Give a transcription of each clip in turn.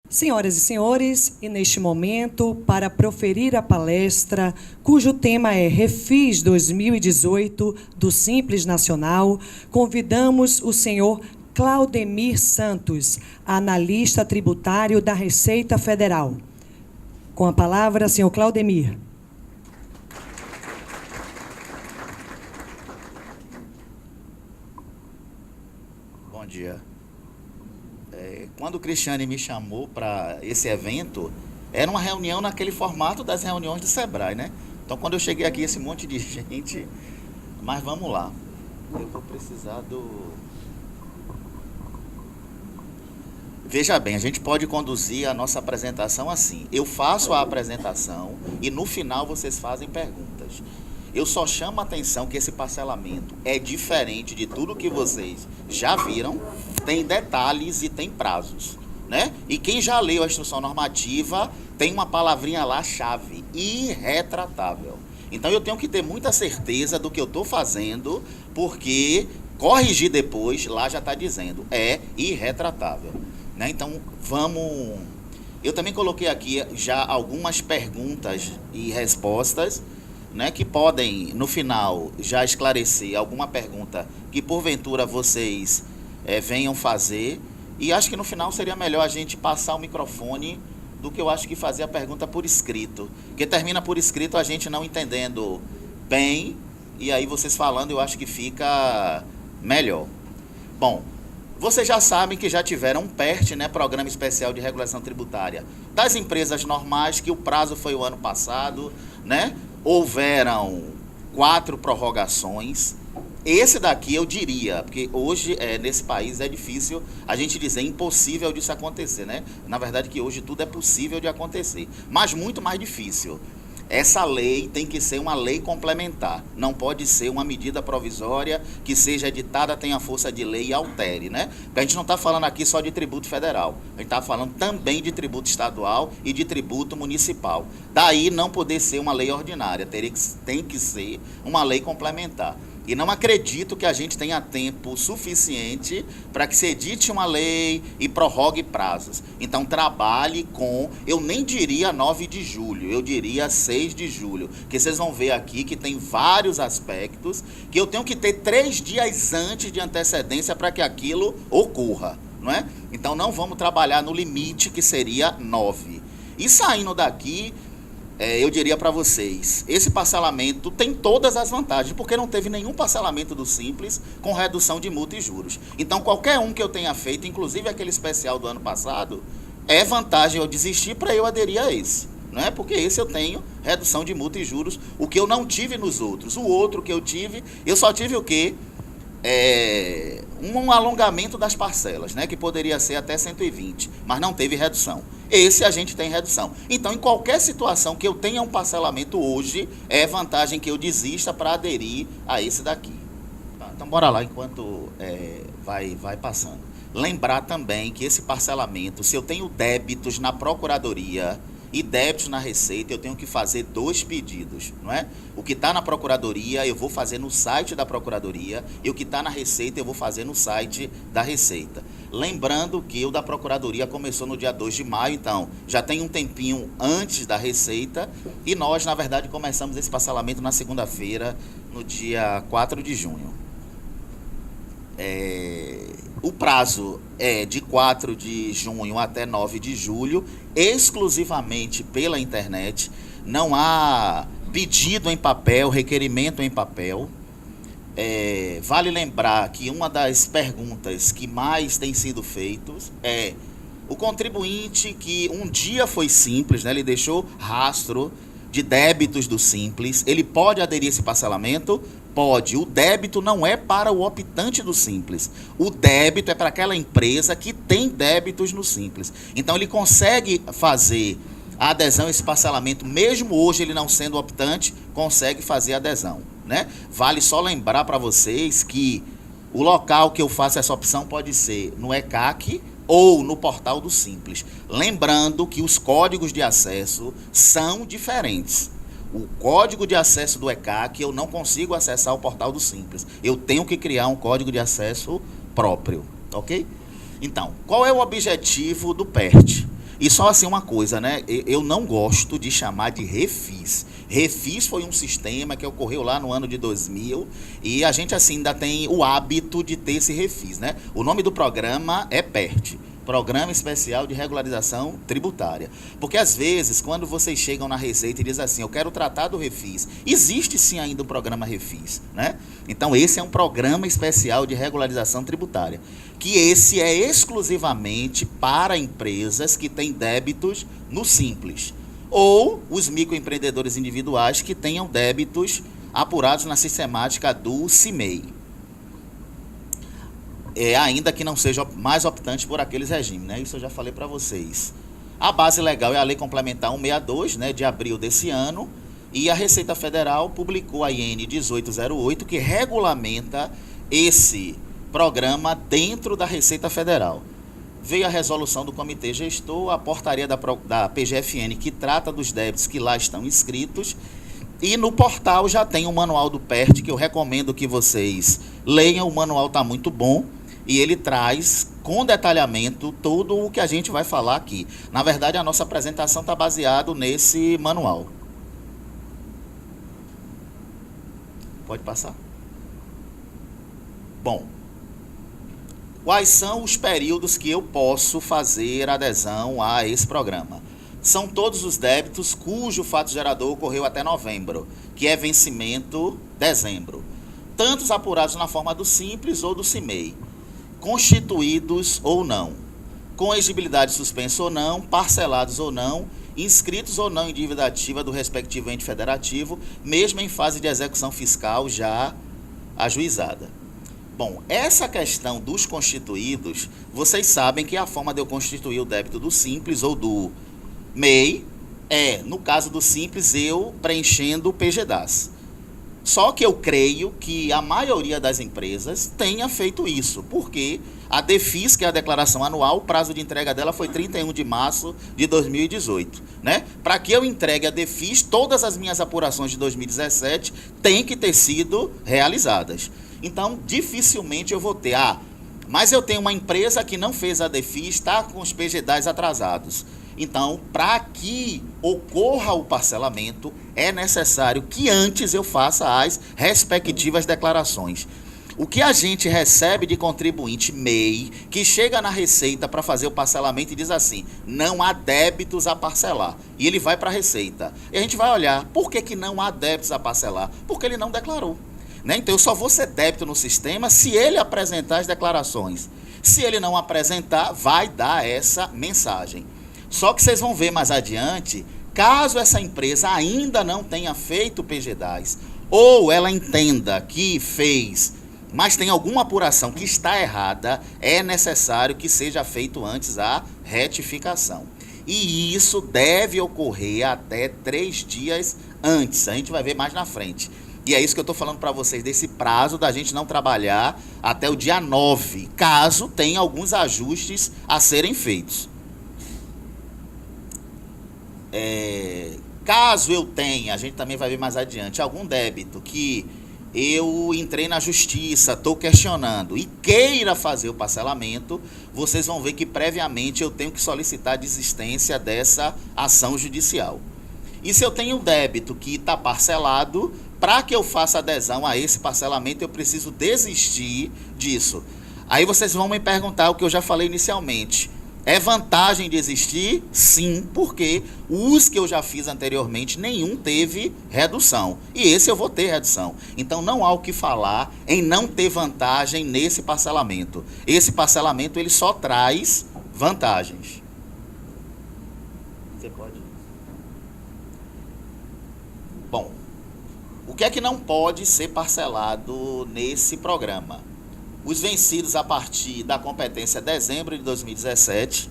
Senhoras e senhores, e neste momento, para proferir a palestra, cujo tema é Refis 2018 do Simples Nacional, convidamos o senhor Claudemir Santos, analista tributário da Receita Federal. Com a palavra, senhor Claudemir. Bom dia. Quando o Cristiane me chamou para esse evento, era uma reunião naquele formato das reuniões do Sebrae, né? Então, quando eu cheguei aqui, esse monte de gente... Mas vamos lá. Eu vou precisar do... Veja bem, a gente pode conduzir a nossa apresentação assim. Eu faço a apresentação e no final vocês fazem perguntas. Eu só chamo a atenção que esse parcelamento é diferente de tudo que vocês já viram, tem detalhes e tem prazos, né? E quem já leu a instrução normativa tem uma palavrinha lá, chave, irretratável. Então eu tenho que ter muita certeza do que eu estou fazendo, porque corrigir depois, lá já está dizendo, é irretratável, né? Então vamos... Eu também coloquei aqui já algumas perguntas e respostas, né, que podem, no final, já esclarecer alguma pergunta que, porventura, vocês venham fazer. E acho que, no final, seria melhor a gente passar o microfone do que eu acho que fazer a pergunta por escrito. Porque termina por escrito a gente não entendendo bem, e aí vocês falando eu acho que fica melhor. Bom, vocês já sabem que já tiveram um PERT, né, Programa Especial de Regulação Tributária, das empresas normais, que o prazo foi o ano passado, né? Houveram 4 prorrogações. Esse daqui eu diria, porque hoje nesse país é difícil a gente dizer impossível disso acontecer, né? Na verdade que hoje tudo é possível de acontecer, mas muito mais difícil. Essa lei tem que ser uma lei complementar, não pode ser uma medida provisória que seja editada, tenha força de lei e altere, né? Porque a gente não está falando aqui só de tributo federal, a gente está falando também de tributo estadual e de tributo municipal. Daí não poder ser uma lei ordinária, tem que ser uma lei complementar. E não acredito que a gente tenha tempo suficiente para que se edite uma lei e prorrogue prazos. Então trabalhe com, eu nem diria 9 de julho, eu diria 6 de julho. Porque vocês vão ver aqui que tem vários aspectos que eu tenho que ter 3 dias antes de antecedência para que aquilo ocorra, não é? Então não vamos trabalhar no limite que seria 9. E saindo daqui... eu diria para vocês, esse parcelamento tem todas as vantagens, porque não teve nenhum parcelamento do Simples com redução de multa e juros. Então, qualquer um que eu tenha feito, inclusive aquele especial do ano passado, é vantagem eu desistir para eu aderir a esse. Não é? Porque esse eu tenho redução de multa e juros, o que eu não tive nos outros. O outro que eu tive, eu só tive o quê? Um alongamento das parcelas, né, que poderia ser até 120, mas não teve redução. Esse a gente tem redução. Então, em qualquer situação que eu tenha um parcelamento hoje, é vantagem que eu desista para aderir a esse daqui. Tá, então, bora lá enquanto vai passando. Lembrar também que esse parcelamento, se eu tenho débitos na Procuradoria e débitos na Receita, eu tenho que fazer 2 pedidos, não é? O que está na Procuradoria, eu vou fazer no site da Procuradoria, e o que está na Receita, eu vou fazer no site da Receita. Lembrando que o da Procuradoria começou no dia 2 de maio, então já tem um tempinho antes da Receita, e nós, na verdade, começamos esse parcelamento na segunda-feira, no dia 4 de junho. O prazo é de 4 de junho até 9 de julho, exclusivamente pela internet. Não há pedido em papel, requerimento em papel. Vale lembrar que uma das perguntas que mais tem sido feitas é o contribuinte que um dia foi Simples, né, ele deixou rastro de débitos do Simples, ele pode aderir a esse parcelamento? Pode. O débito não é para o optante do Simples. O débito é para aquela empresa que tem débitos no Simples. Então, ele consegue fazer a adesão a esse parcelamento, mesmo hoje ele não sendo optante, consegue fazer a adesão, né? Vale só lembrar para vocês que o local que eu faço essa opção pode ser no ECAC ou no portal do Simples. Lembrando que os códigos de acesso são diferentes. O código de acesso do ECAC, eu não consigo acessar o portal do Simples. Eu tenho que criar um código de acesso próprio, ok? Então, qual é o objetivo do PERT? E só assim uma coisa, né? Eu não gosto de chamar de refis. Refis foi um sistema que ocorreu lá no ano de 2000 e a gente assim ainda tem o hábito de ter esse refis, né? O nome do programa é PERT, Programa Especial de Regularização Tributária. Porque às vezes, quando vocês chegam na Receita e dizem assim, eu quero tratar do refis, existe sim ainda o programa refis, né? Então esse é um Programa Especial de Regularização Tributária, que esse é exclusivamente para empresas que têm débitos no Simples, ou os microempreendedores individuais que tenham débitos apurados na sistemática do CIMEI. Ainda que não seja mais optante por aqueles regimes, né? Isso eu já falei para vocês. A base legal é a Lei Complementar 162, né, de abril desse ano, e a Receita Federal publicou a IN 1808, que regulamenta esse programa dentro da Receita Federal. Veio a resolução do Comitê Gestor, a portaria da PGFN, que trata dos débitos que lá estão inscritos, e no portal já tem o manual do PERT, que eu recomendo que vocês leiam. O manual está muito bom e ele traz com detalhamento tudo o que a gente vai falar aqui. Na verdade, a nossa apresentação está baseada nesse manual. Pode passar? Bom, quais são os períodos que eu posso fazer adesão a esse programa? São todos os débitos cujo fato gerador ocorreu até novembro, que é vencimento dezembro. Tantos apurados na forma do Simples ou do CIMEI, constituídos ou não, com exigibilidade suspensa ou não, parcelados ou não, inscritos ou não em dívida ativa do respectivo ente federativo, mesmo em fase de execução fiscal já ajuizada. Bom, essa questão dos constituídos, vocês sabem que a forma de eu constituir o débito do Simples ou do MEI no caso do Simples, eu preenchendo o PGDAS. Só que eu creio que a maioria das empresas tenha feito isso, porque a DEFIS, que é a declaração anual, o prazo de entrega dela foi 31 de março de 2018. Né? Para que eu entregue a DEFIS, todas as minhas apurações de 2017 têm que ter sido realizadas. Então, dificilmente eu vou ter. Mas eu tenho uma empresa que não fez a DEFIS, está com os PGDAS atrasados. Então, para que ocorra o parcelamento, é necessário que antes eu faça as respectivas declarações. O que a gente recebe de contribuinte MEI, que chega na Receita para fazer o parcelamento e diz assim, não há débitos a parcelar. E ele vai para a Receita. E a gente vai olhar, por que não há débitos a parcelar? Porque ele não declarou. Né? Então, eu só vou ser débito no sistema se ele apresentar as declarações. Se ele não apresentar, vai dar essa mensagem. Só que vocês vão ver mais adiante, caso essa empresa ainda não tenha feito o PGDAS, ou ela entenda que fez, mas tem alguma apuração que está errada, é necessário que seja feito antes a retificação. E isso deve ocorrer até 3 dias antes, a gente vai ver mais na frente. E é isso que eu estou falando para vocês, desse prazo da gente não trabalhar até o dia 9, caso tenha alguns ajustes a serem feitos. Caso eu tenha, a gente também vai ver mais adiante, algum débito que eu entrei na justiça, estou questionando e queira fazer o parcelamento, vocês vão ver que previamente eu tenho que solicitar a desistência dessa ação judicial. E se eu tenho um débito que está parcelado, para que eu faça adesão a esse parcelamento, eu preciso desistir disso. Aí vocês vão me perguntar o que eu já falei inicialmente. É vantagem de existir? Sim, porque os que eu já fiz anteriormente, nenhum teve redução. E esse eu vou ter redução. Então, não há o que falar em não ter vantagem nesse parcelamento. Esse parcelamento, ele só traz vantagens. Você pode? Bom, o que é que não pode ser parcelado nesse programa? Os vencidos a partir da competência de dezembro de 2017,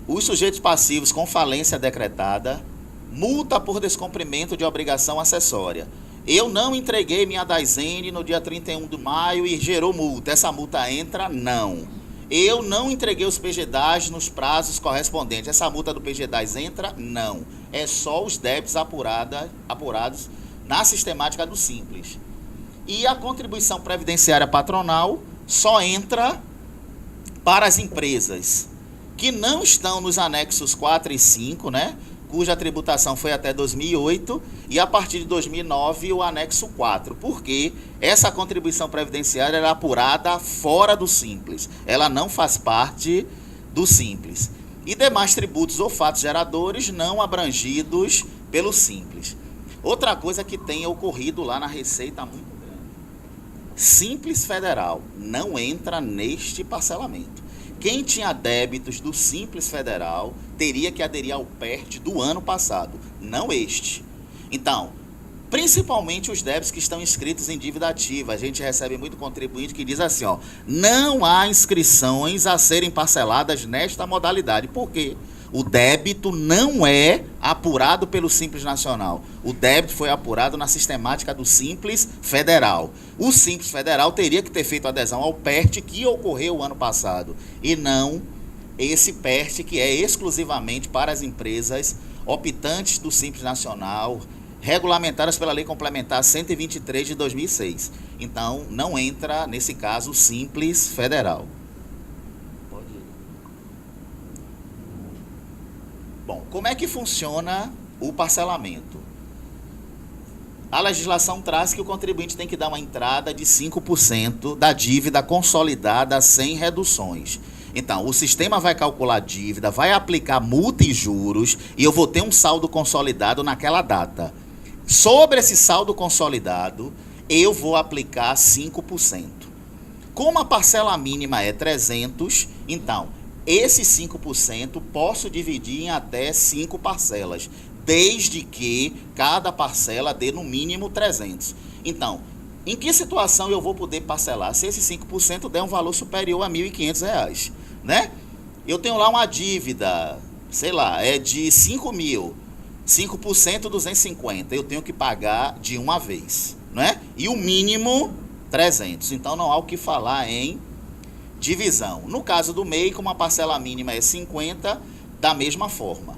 os sujeitos passivos com falência decretada, multa por descumprimento de obrigação acessória. Eu não entreguei minha DASN no dia 31 de maio e gerou multa. Essa multa entra? Não. Eu não entreguei os PGDAS nos prazos correspondentes. Essa multa do PGDAS entra? Não. É só os débitos apurados na sistemática do Simples. E a contribuição previdenciária patronal só entra para as empresas que não estão nos anexos 4 e 5, né? Cuja tributação foi até 2008, e a partir de 2009 o anexo 4, porque essa contribuição previdenciária era apurada fora do Simples, ela não faz parte do Simples. E demais tributos ou fatos geradores não abrangidos pelo Simples. Outra coisa que tem ocorrido lá na Receita muito grande: Simples Federal não entra neste parcelamento. Quem tinha débitos do Simples Federal teria que aderir ao PERT do ano passado, não este. Então, principalmente os débitos que estão inscritos em dívida ativa. A gente recebe muito contribuinte que diz assim, ó, não há inscrições a serem parceladas nesta modalidade. Por quê? O débito não é apurado pelo Simples Nacional. O débito foi apurado na sistemática do Simples Federal. O Simples Federal teria que ter feito adesão ao PERT que ocorreu o ano passado, e não esse PERT que é exclusivamente para as empresas optantes do Simples Nacional, regulamentadas pela Lei Complementar 123 de 2006. Então, não entra, nesse caso, o Simples Federal. Bom, como é que funciona o parcelamento? A legislação traz que o contribuinte tem que dar uma entrada de 5% da dívida consolidada sem reduções. Então, o sistema vai calcular a dívida, vai aplicar multa e juros, e eu vou ter um saldo consolidado naquela data. Sobre esse saldo consolidado, eu vou aplicar 5%. Como a parcela mínima é 300, então, esse 5% posso dividir em até 5 parcelas, desde que cada parcela dê no mínimo 300. Então, em que situação eu vou poder parcelar se esse 5% der um valor superior a R$ 1.500, né? Eu tenho lá uma dívida, sei lá, é de 5.000, 5% 250, eu tenho que pagar de uma vez, né? E o mínimo 300, então não há o que falar em divisão. No caso do MEI, como a parcela mínima é 50, da mesma forma.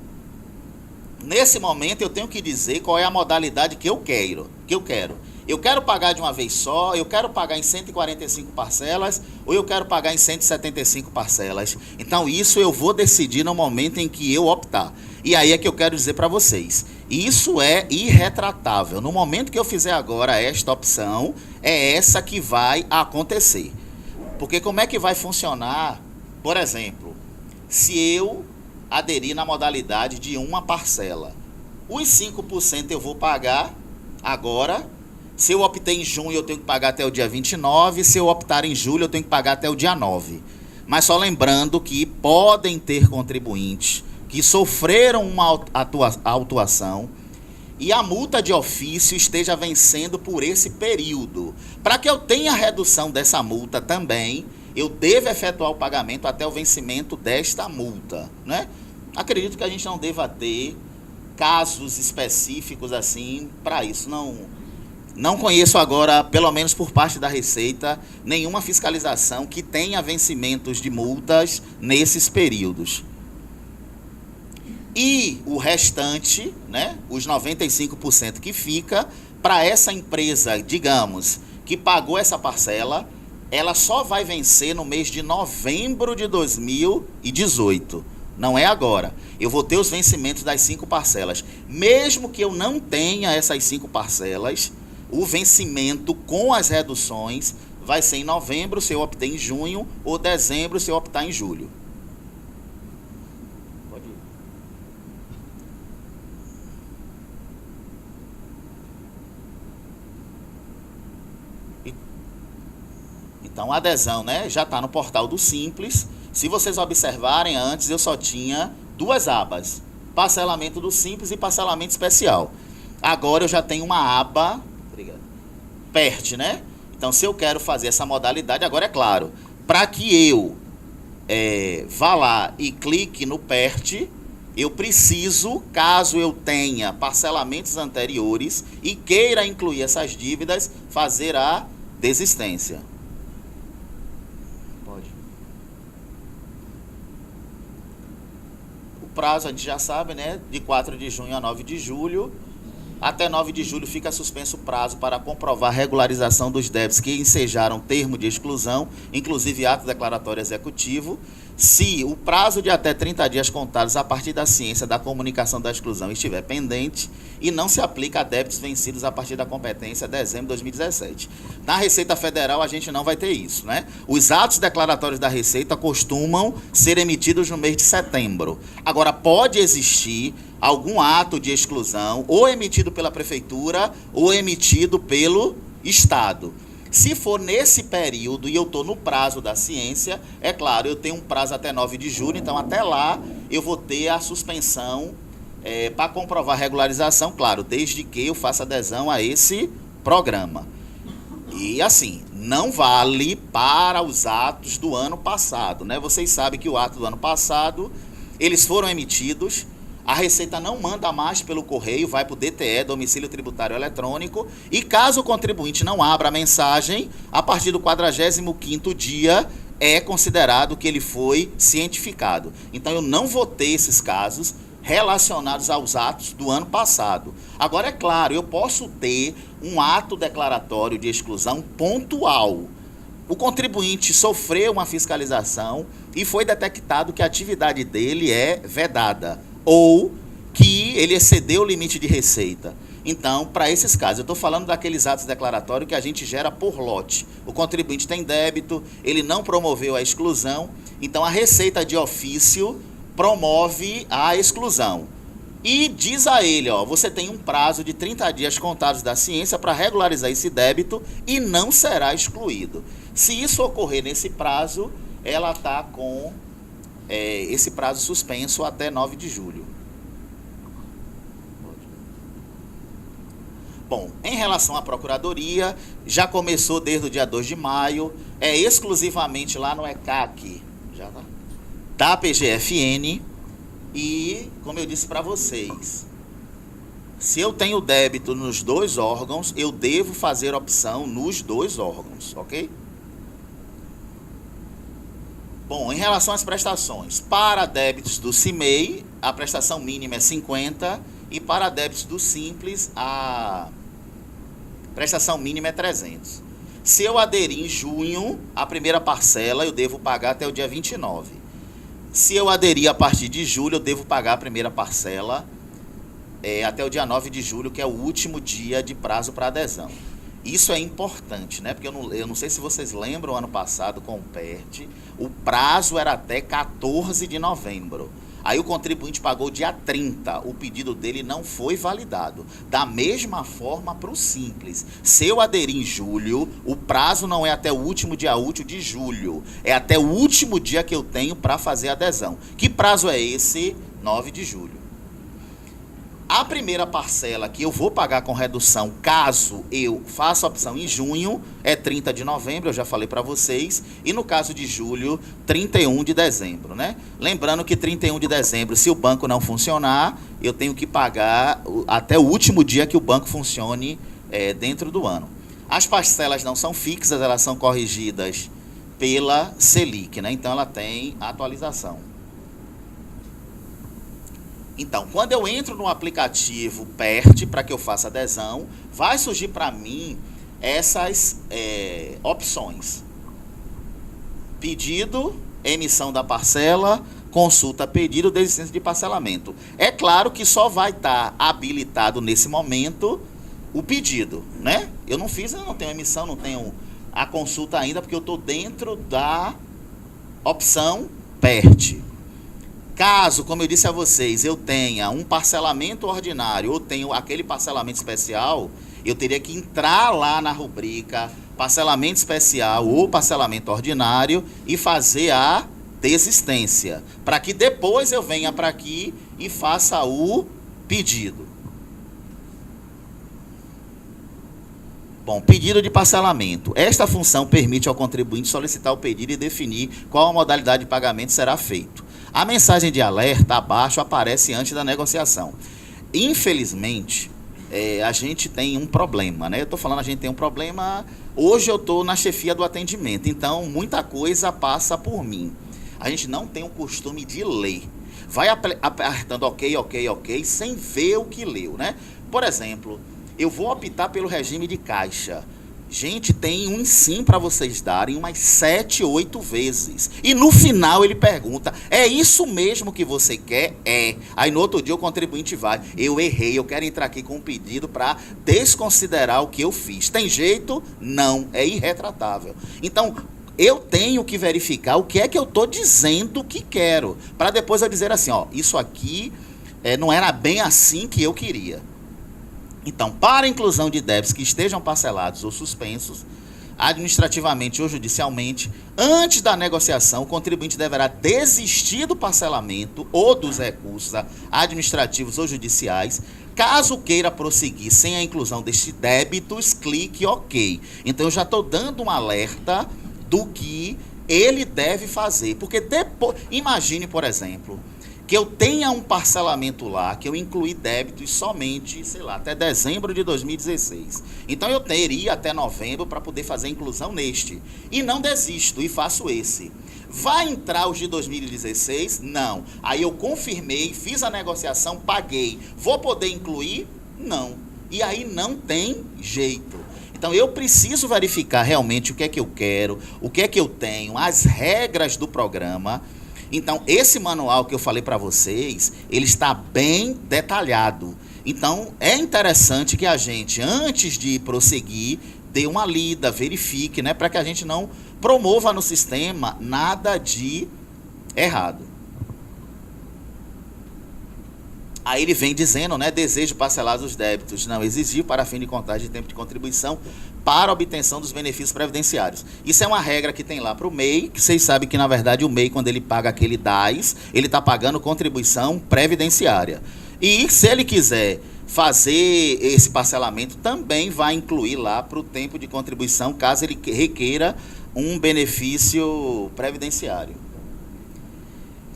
Nesse momento eu tenho que dizer qual é a modalidade que eu quero. Eu quero pagar de uma vez só, eu quero pagar em 145 parcelas, ou eu quero pagar em 175 parcelas. Então isso eu vou decidir no momento em que eu optar. E aí é que eu quero dizer para vocês, isso é irretratável. No momento que eu fizer agora esta opção, é essa que vai acontecer. Porque como é que vai funcionar, por exemplo, se eu aderir na modalidade de uma parcela? Os 5% eu vou pagar agora. Se eu optei em junho, eu tenho que pagar até o dia 29. Se eu optar em julho, eu tenho que pagar até o dia 9. Mas só lembrando que podem ter contribuintes que sofreram uma autuação e a multa de ofício esteja vencendo por esse período. Para que eu tenha redução dessa multa também, eu devo efetuar o pagamento até o vencimento desta multa, né? Acredito que a gente não deva ter casos específicos assim para isso. Não conheço agora, pelo menos por parte da Receita, nenhuma fiscalização que tenha vencimentos de multas nesses períodos. E o restante, né, os 95% que fica, para essa empresa, digamos, que pagou essa parcela, ela só vai vencer no mês de novembro de 2018. Não é agora. Eu vou ter os vencimentos das 5 parcelas. Mesmo que eu não tenha essas 5 parcelas, o vencimento com as reduções vai ser em novembro, se eu optar em junho, ou dezembro, se eu optar em julho. Pode ir. Então, a adesão, né, já está no portal do Simples. Se vocês observarem, antes eu só tinha 2 abas: parcelamento do Simples e parcelamento especial. Agora eu já tenho uma aba PERT, né? Então, se eu quero fazer essa modalidade, agora é claro, para que eu vá lá e clique no PERT, eu preciso, caso eu tenha parcelamentos anteriores e queira incluir essas dívidas, fazer a desistência. Pode. O prazo a gente já sabe, né? De 4 de junho a 9 de julho. Até 9 de julho fica suspenso o prazo para comprovar a regularização dos débitos que ensejaram termo de exclusão, inclusive ato declaratório executivo. Se o prazo de até 30 dias contados a partir da ciência da comunicação da exclusão estiver pendente e não se aplica a débitos vencidos a partir da competência de dezembro de 2017. Na Receita Federal a gente não vai ter isso, né? Os atos declaratórios da Receita costumam ser emitidos no mês de setembro. Agora, pode existir algum ato de exclusão ou emitido pela Prefeitura ou emitido pelo Estado. Se for nesse período e eu estou no prazo da ciência, é claro, eu tenho um prazo até 9 de julho, então até lá eu vou ter a suspensão para comprovar a regularização, claro, desde que eu faça adesão a esse programa. E assim, não vale para os atos do ano passado, né? Vocês sabem que o ato do ano passado, eles foram emitidos. A Receita não manda mais pelo correio, vai para o DTE, Domicílio Tributário Eletrônico, e caso o contribuinte não abra a mensagem, a partir do 45º dia é considerado que ele foi cientificado. Então eu não vou ter esses casos relacionados aos atos do ano passado. Agora, é claro, eu posso ter um ato declaratório de exclusão pontual. O contribuinte sofreu uma fiscalização e foi detectado que a atividade dele é vedada, ou que ele excedeu o limite de receita. Então, para esses casos, eu estou falando daqueles atos declaratórios que a gente gera por lote. O contribuinte tem débito, ele não promoveu a exclusão, então a Receita de ofício promove a exclusão. E diz a ele, ó, você tem um prazo de 30 dias contados da ciência para regularizar esse débito e não será excluído. Se isso ocorrer nesse prazo, ela está com esse prazo suspenso até 9 de julho. Bom, em relação à Procuradoria, já começou desde o dia 2 de maio, é exclusivamente lá no ECAC, da PGFN, e, como eu disse para vocês, se eu tenho débito nos dois órgãos, eu devo fazer opção nos dois órgãos, ok? Bom, em relação às prestações, para débitos do CIMEI, a prestação mínima é 50 e para débitos do Simples, a prestação mínima é 300. Se eu aderir em junho, a primeira parcela eu devo pagar até o dia 29. Se eu aderir a partir de julho, eu devo pagar a primeira parcela até o dia 9 de julho, que é o último dia de prazo para adesão. Isso é importante, né? Porque eu não sei se vocês lembram, ano passado, com o PERT, o prazo era até 14 de novembro. Aí o contribuinte pagou dia 30, o pedido dele não foi validado. Da mesma forma para o Simples. Se eu aderir em julho, o prazo não é até o último dia útil de julho, é até o último dia que eu tenho para fazer a adesão. Que prazo é esse? 9 de julho. A primeira parcela que eu vou pagar com redução, caso eu faça a opção em junho, é 30 de novembro, eu já falei para vocês, e no caso de julho, 31 de dezembro, né? Lembrando que 31 de dezembro, se o banco não funcionar, eu tenho que pagar até o último dia que o banco funcione dentro do ano. As parcelas não são fixas, elas são corrigidas pela Selic, né? Então ela tem atualização. Então, quando eu entro no aplicativo PERT para que eu faça adesão, vai surgir para mim essas opções. Pedido, emissão da parcela, consulta pedido, desistência de parcelamento. É claro que só vai estar habilitado nesse momento o pedido, né? Eu não tenho emissão, não tenho a consulta ainda, porque eu estou dentro da opção PERT. Caso, como eu disse a vocês, eu tenha um parcelamento ordinário ou tenho aquele parcelamento especial, eu teria que entrar lá na rubrica parcelamento especial ou parcelamento ordinário e fazer a desistência, para que depois eu venha para aqui e faça o pedido. Bom, pedido de parcelamento. Esta função permite ao contribuinte solicitar o pedido e definir qual a modalidade de pagamento será feito. A mensagem de alerta abaixo aparece antes da negociação. Infelizmente, a gente tem um problema, né? Eu estou falando, a gente tem um problema. Hoje eu estou na chefia do atendimento, então muita coisa passa por mim. A gente não tem o costume de ler. vai apertando ok, ok, ok, sem ver o que leu, né? Por exemplo, eu vou optar pelo regime de caixa. Gente, tem um sim para vocês darem umas 7, 8 vezes. E no final ele pergunta, é isso mesmo que você quer? É. Aí no outro dia o contribuinte vai, eu errei, eu quero entrar aqui com um pedido para desconsiderar o que eu fiz. Tem jeito? Não, é irretratável. Então, eu tenho que verificar o que é que eu estou dizendo que quero, para depois eu dizer assim, ó, isso aqui não era bem assim que eu queria. Então, para a inclusão de débitos que estejam parcelados ou suspensos, administrativamente ou judicialmente, antes da negociação, o contribuinte deverá desistir do parcelamento ou dos recursos administrativos ou judiciais. Caso queira prosseguir sem a inclusão destes débitos, clique OK. Então, eu já estou dando um alerta do que ele deve fazer. Porque depois, imagine, por exemplo, que eu tenha um parcelamento lá, que eu incluí débitos somente, sei lá, até dezembro de 2016. Então eu teria até novembro para poder fazer a inclusão neste. E não desisto e faço esse. Vai entrar os de 2016? Não. Aí eu confirmei, fiz a negociação, paguei. Vou poder incluir? Não. E aí não tem jeito. Então eu preciso verificar realmente o que é que eu quero, o que é que eu tenho, as regras do programa. Então, esse manual que eu falei para vocês, ele está bem detalhado. Então, é interessante que a gente, antes de prosseguir, dê uma lida, verifique, né, para que a gente não promova no sistema nada de errado. Aí ele vem dizendo, né, desejo parcelar os débitos não exigir para fim de contagem de tempo de contribuição para a obtenção dos benefícios previdenciários. Isso é uma regra que tem lá para o MEI, que vocês sabem que, na verdade, o MEI, quando ele paga aquele DAS, ele está pagando contribuição previdenciária. E se ele quiser fazer esse parcelamento, também vai incluir lá para o tempo de contribuição, caso ele requeira um benefício previdenciário.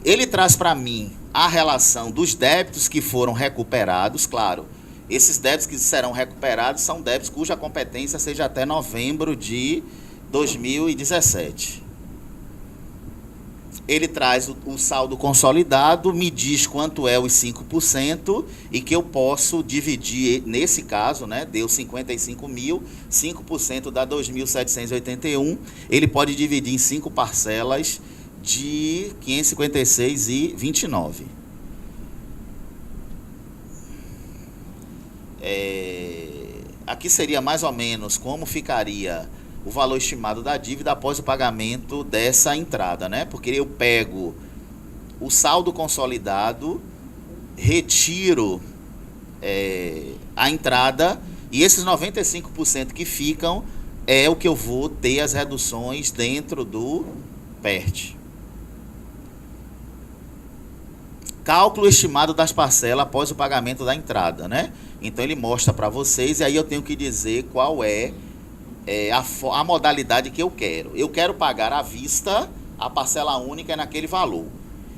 Ele traz para mim a relação dos débitos que foram recuperados, claro. Esses débitos que serão recuperados são débitos cuja competência seja até novembro de 2017. Ele traz o saldo consolidado, me diz quanto é os 5% e que eu posso dividir, nesse caso, né, deu 55 mil, 5% dá 2.781, ele pode dividir em 5 parcelas de 556,29. Aqui seria mais ou menos como ficaria o valor estimado da dívida após o pagamento dessa entrada, né? Porque eu pego o saldo consolidado, retiro a entrada e esses 95% que ficam é o que eu vou ter as reduções dentro do PERT. Cálculo estimado das parcelas após o pagamento da entrada, né? Então ele mostra para vocês e aí eu tenho que dizer qual é a modalidade que eu quero. Eu quero pagar à vista, a parcela única é naquele valor.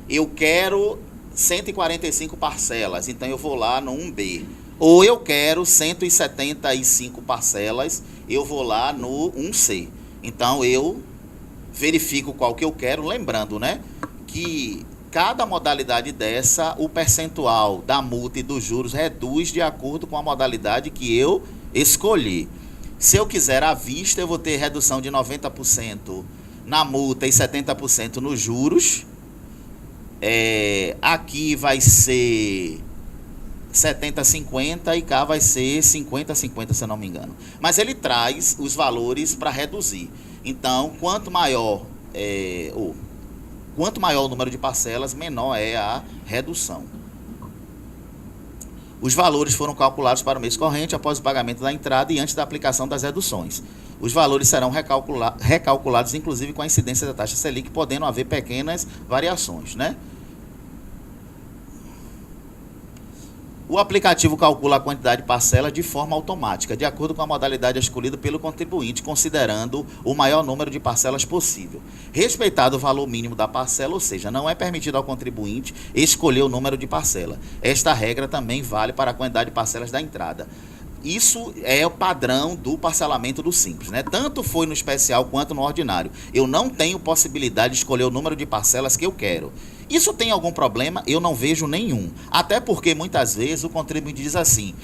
Eu quero 145 parcelas, então eu vou lá no 1B. Ou eu quero 175 parcelas, eu vou lá no 1C. Então eu verifico qual que eu quero, lembrando, né, que cada modalidade dessa, o percentual da multa e dos juros reduz de acordo com a modalidade que eu escolhi. Se eu quiser à vista, eu vou ter redução de 90% na multa e 70% nos juros. Aqui vai ser 70-50 e cá vai ser 50-50, se eu não me engano. Mas ele traz os valores para reduzir. Então, quanto maior o número de parcelas, menor é a redução. Os valores foram calculados para o mês corrente após o pagamento da entrada e antes da aplicação das reduções. Os valores serão recalculados, inclusive com a incidência da taxa Selic, podendo haver pequenas variações, né? O aplicativo calcula a quantidade de parcelas de forma automática, de acordo com a modalidade escolhida pelo contribuinte, considerando o maior número de parcelas possível. Respeitado o valor mínimo da parcela, ou seja, não é permitido ao contribuinte escolher o número de parcela. Esta regra também vale para a quantidade de parcelas da entrada. Isso é o padrão do parcelamento do Simples, né? Tanto foi no especial quanto no ordinário. Eu não tenho possibilidade de escolher o número de parcelas que eu quero. Isso tem algum problema? Eu não vejo nenhum. Até porque muitas vezes o contribuinte diz assim: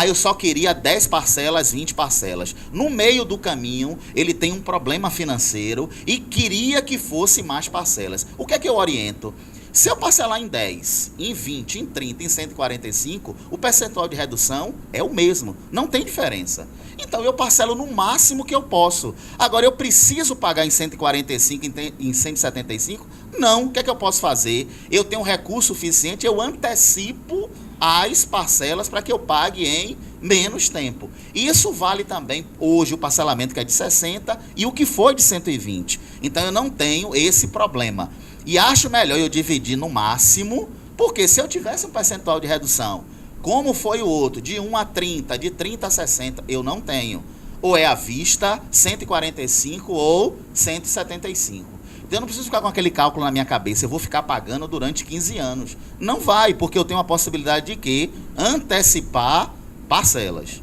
eu só queria 10 parcelas, 20 parcelas. No meio do caminho, ele tem um problema financeiro e queria que fosse mais parcelas. O que é que eu oriento? Se eu parcelar em 10, em 20, em 30, em 145, o percentual de redução é o mesmo, não tem diferença. Então eu parcelo no máximo que eu posso. Agora eu preciso pagar em 145, em 175? Não, o que é que eu posso fazer? Eu tenho um recurso suficiente, eu antecipo as parcelas para que eu pague em menos tempo. Isso vale também hoje o parcelamento que é de 60 e o que foi de 120. Então eu não tenho esse problema. E acho melhor eu dividir no máximo, porque se eu tivesse um percentual de redução, como foi o outro, de 1 a 30, de 30 a 60, eu não tenho. Ou é à vista, 145 ou 175. Então eu não preciso ficar com aquele cálculo na minha cabeça, eu vou ficar pagando durante 15 anos. Não vai, porque eu tenho a possibilidade de quê? Antecipar parcelas.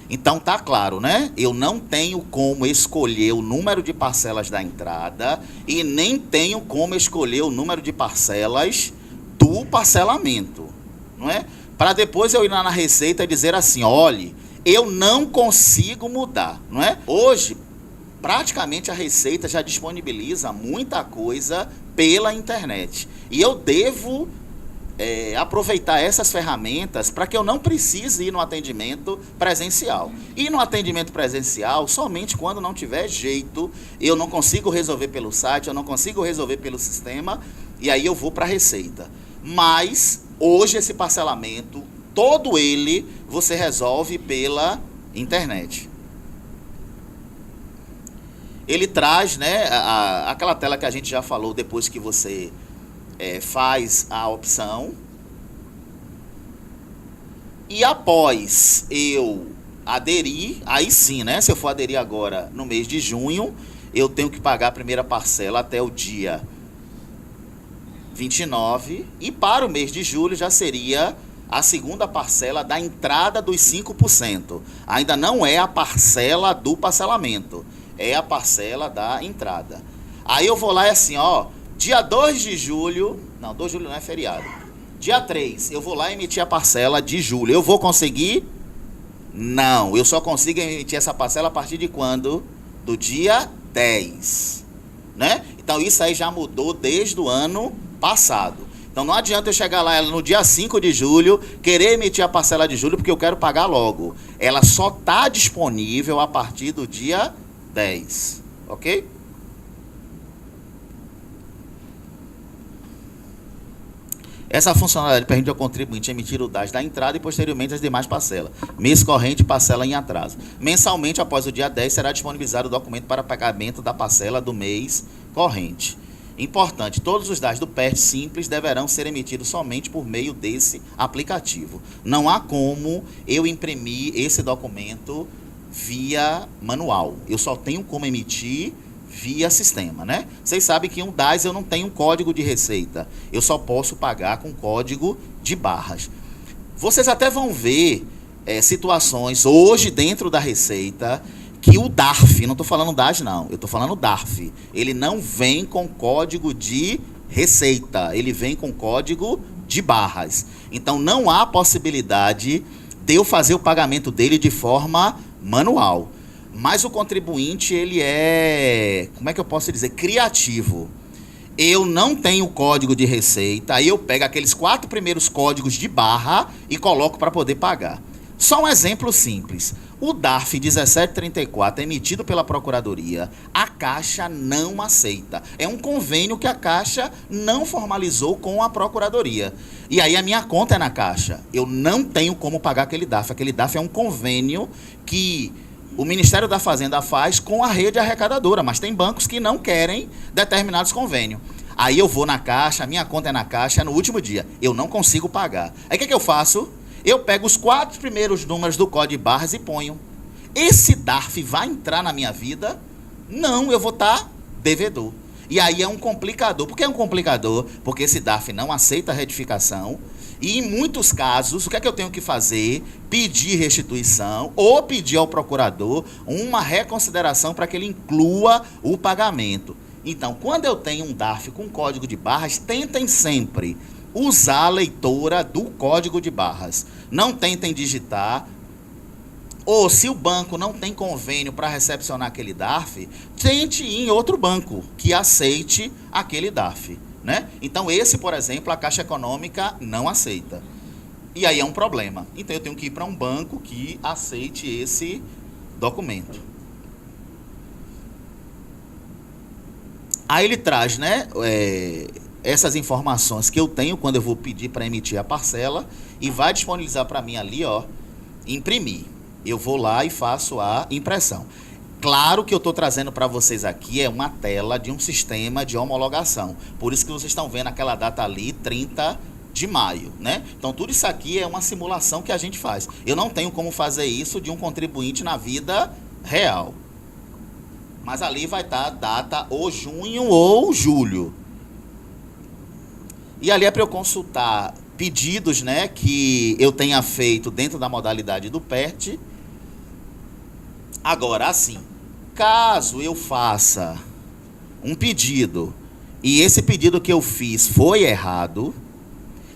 Então tá claro, né? Eu não tenho como escolher o número de parcelas da entrada e nem tenho como escolher o número de parcelas do parcelamento, não é? Para depois eu ir lá na Receita e dizer assim: olhe, eu não consigo mudar, não é? Hoje, praticamente a Receita já disponibiliza muita coisa pela internet. E eu devo aproveitar essas ferramentas para que eu não precise ir no atendimento presencial. E no atendimento presencial, somente quando não tiver jeito, eu não consigo resolver pelo site, eu não consigo resolver pelo sistema, e aí eu vou para a Receita. Mas, hoje esse parcelamento, todo ele, você resolve pela internet. Ele traz, né, aquela tela que a gente já falou depois que você faz a opção. E após eu aderir, aí sim, né? Se eu for aderir agora no mês de junho, eu tenho que pagar a primeira parcela até o dia 29. E para o mês de julho já seria a segunda parcela da entrada dos 5%. Ainda não é a parcela do parcelamento, é a parcela da entrada. Aí eu vou lá e assim, ó, dia 2 de julho, não, 2 de julho não é feriado. Dia 3, eu vou lá emitir a parcela de julho. Eu vou conseguir? Não, eu só consigo emitir essa parcela a partir de quando? Do dia 10, né? Então isso aí já mudou desde o ano passado. Então não adianta eu chegar lá no dia 5 de julho, querer emitir a parcela de julho porque eu quero pagar logo. Ela só está disponível a partir do dia 10, ok? Essa funcionalidade permite ao contribuinte emitir o DAS da entrada e posteriormente as demais parcelas. Mês corrente, parcela em atraso. Mensalmente, após o dia 10, será disponibilizado o documento para pagamento da parcela do mês corrente. Importante, todos os DAS do PERT Simples deverão ser emitidos somente por meio desse aplicativo. Não há como eu imprimir esse documento via manual. Eu só tenho como emitir via sistema, né? Vocês sabem que um DAS eu não tenho um código de receita. Eu só posso pagar com código de barras. Vocês até vão ver situações hoje dentro da Receita que o DARF, não estou falando DAS não, eu estou falando DARF, ele não vem com código de receita, ele vem com código de barras. Então não há possibilidade de eu fazer o pagamento dele de forma manual. Mas o contribuinte, ele é, como é que eu posso dizer, criativo. Eu não tenho código de receita, aí eu pego aqueles 4 primeiros códigos de barra e coloco para poder pagar. Só um exemplo simples. O DARF 1734 emitido pela Procuradoria, a Caixa não aceita. É um convênio que a Caixa não formalizou com a Procuradoria. E aí a minha conta é na Caixa. Eu não tenho como pagar aquele DARF. Aquele DARF é um convênio que o Ministério da Fazenda faz com a rede arrecadadora, mas tem bancos que não querem determinados convênios. Aí eu vou na Caixa, a minha conta é na Caixa, no último dia. Eu não consigo pagar. Aí o que eu faço? Eu pego os 4 primeiros números do código de barras e ponho. Esse DARF vai entrar na minha vida? Não, eu vou estar devedor. E aí é um complicador. Por que é um complicador? Porque esse DARF não aceita retificação E em muitos casos, o que é que eu tenho que fazer? Pedir restituição ou pedir ao procurador uma reconsideração para que ele inclua o pagamento. Então, quando eu tenho um DARF com código de barras, tentem sempre usar a leitora do código de barras. Não tentem digitar. Ou se o banco não tem convênio para recepcionar aquele DARF, tente ir em outro banco que aceite aquele DARF. Né? Então, esse, por exemplo, a Caixa Econômica não aceita. E aí é um problema. Então, eu tenho que ir para um banco que aceite esse documento. Aí ele traz, né, essas informações que eu tenho quando eu vou pedir para emitir a parcela e vai disponibilizar para mim ali, ó, imprimir. Eu vou lá e faço a impressão. Claro que eu estou trazendo para vocês aqui é uma tela de um sistema de homologação. Por isso que vocês estão vendo aquela data ali, 30 de maio, né? Então, tudo isso aqui é uma simulação que a gente faz. Eu não tenho como fazer isso de um contribuinte na vida real. Mas ali vai estar a data ou junho ou julho. E ali é para eu consultar pedidos, né, que eu tenha feito dentro da modalidade do PERT. Agora, assim, caso eu faça um pedido e esse pedido que eu fiz foi errado,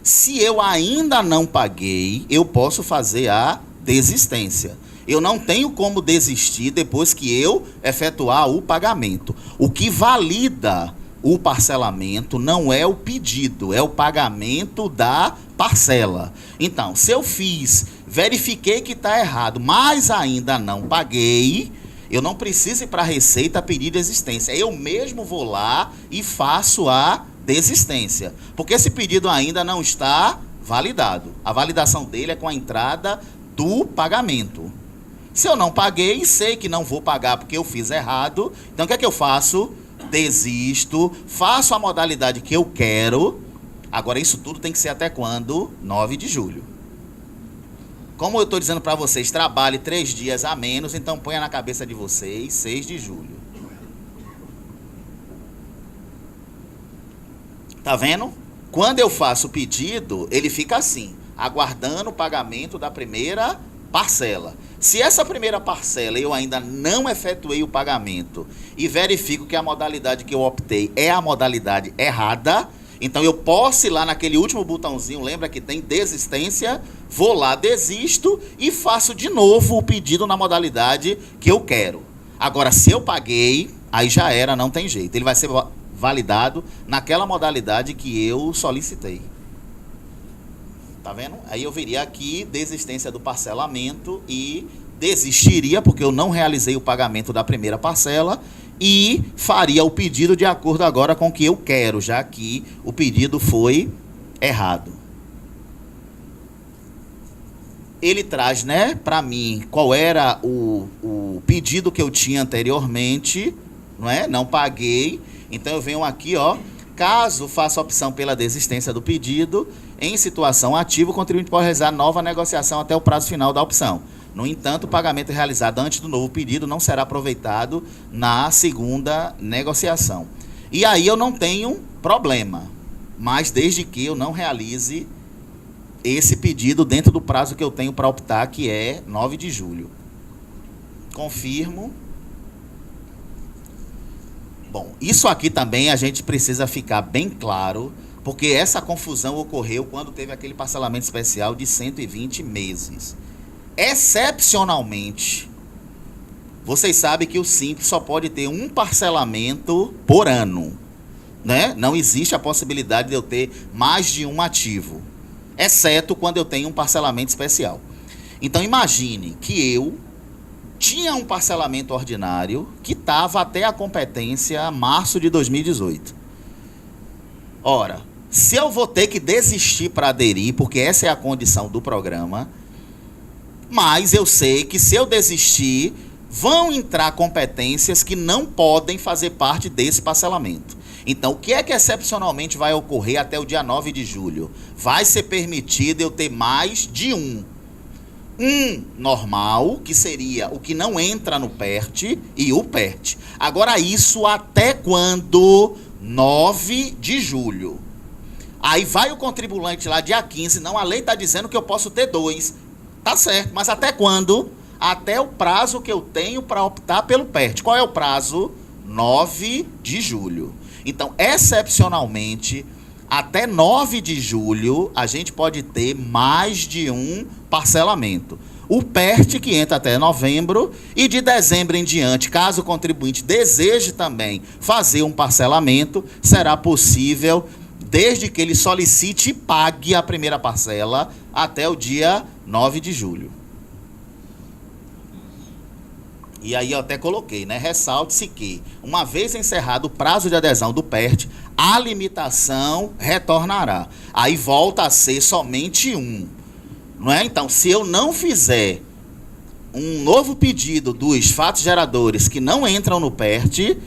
se eu ainda não paguei, eu posso fazer a desistência. Eu não tenho como desistir depois que eu efetuar o pagamento. O que valida o parcelamento não é o pedido, é o pagamento da parcela. Então, se eu fiz, verifiquei que está errado, mas ainda não paguei, eu não preciso ir para a Receita pedir desistência. Eu mesmo vou lá e faço a desistência. Porque esse pedido ainda não está validado. A validação dele é com a entrada do pagamento. Se eu não paguei, sei que não vou pagar porque eu fiz errado, então o que é que eu faço? Desisto, faço a modalidade que eu quero. Agora, isso tudo tem que ser até quando? 9 de julho. Como eu estou dizendo para vocês, trabalhe 3 dias a menos, então ponha na cabeça de vocês 6 de julho. Tá vendo? Quando eu faço o pedido, ele fica assim, aguardando o pagamento da primeira parcela. Se essa primeira parcela eu ainda não efetuei o pagamento e verifico que a modalidade que eu optei é a modalidade errada, então eu posso ir lá naquele último botãozinho, lembra que tem desistência, vou lá, desisto e faço de novo o pedido na modalidade que eu quero. Agora, se eu paguei, aí já era, não tem jeito. Ele vai ser validado naquela modalidade que eu solicitei. Tá vendo? Aí eu viria aqui, desistência do parcelamento e desistiria, porque eu não realizei o pagamento da primeira parcela e faria o pedido de acordo agora com o que eu quero, já que o pedido foi errado. Ele traz, né, para mim, qual era o pedido que eu tinha anteriormente, não é? Não paguei, então eu venho aqui, ó, caso faça opção pela desistência do pedido, em situação ativa, o contribuinte pode realizar nova negociação até o prazo final da opção. No entanto, o pagamento realizado antes do novo pedido não será aproveitado na segunda negociação. E aí eu não tenho problema, mas desde que eu não realize esse pedido dentro do prazo que eu tenho para optar, que é 9 de julho. Confirmo. Bom, isso aqui também a gente precisa ficar bem claro, porque essa confusão ocorreu quando teve aquele parcelamento especial de 120 meses. Excepcionalmente, vocês sabem que o Simples só pode ter um parcelamento por ano, né? Não existe a possibilidade de eu ter mais de um ativo, exceto quando eu tenho um parcelamento especial. Então, imagine que eu tinha um parcelamento ordinário que estava até a competência março de 2018. Ora, se eu vou ter que desistir para aderir, porque essa é a condição do programa, mas eu sei que se eu desistir, vão entrar competências que não podem fazer parte desse parcelamento. Então, o que é que excepcionalmente vai ocorrer até o dia 9 de julho? Vai ser permitido eu ter mais de um. Um normal, que seria o que não entra no PERT, e o PERT. Agora, isso até quando? 9 de julho. Aí vai o contribuinte lá dia 15, não, a lei está dizendo que eu posso ter 2. Tá certo, mas até quando? Até o prazo que eu tenho para optar pelo PERT. Qual é o prazo? 9 de julho. Então, excepcionalmente, até 9 de julho, a gente pode ter mais de um parcelamento. O PERT, que entra até novembro, e de dezembro em diante, caso o contribuinte deseje também fazer um parcelamento, será possível, desde que ele solicite e pague a primeira parcela até o dia 9 de julho. E aí eu até coloquei, né? Ressalte-se que, uma vez encerrado o prazo de adesão do PERT, a limitação retornará. Aí volta a ser somente um. Não é? Então, se eu não fizer um novo pedido dos fatos geradores que não entram no PERT,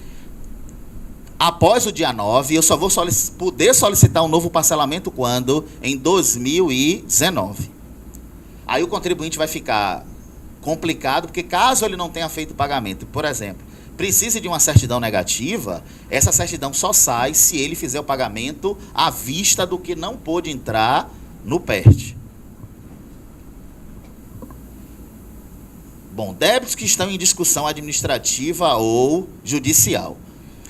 após o dia 9, eu só vou poder solicitar um novo parcelamento quando? Em 2019. Aí o contribuinte vai ficar complicado, porque caso ele não tenha feito o pagamento, por exemplo, precise de uma certidão negativa, essa certidão só sai se ele fizer o pagamento à vista do que não pôde entrar no PERT. Bom, débitos que estão em discussão administrativa ou judicial.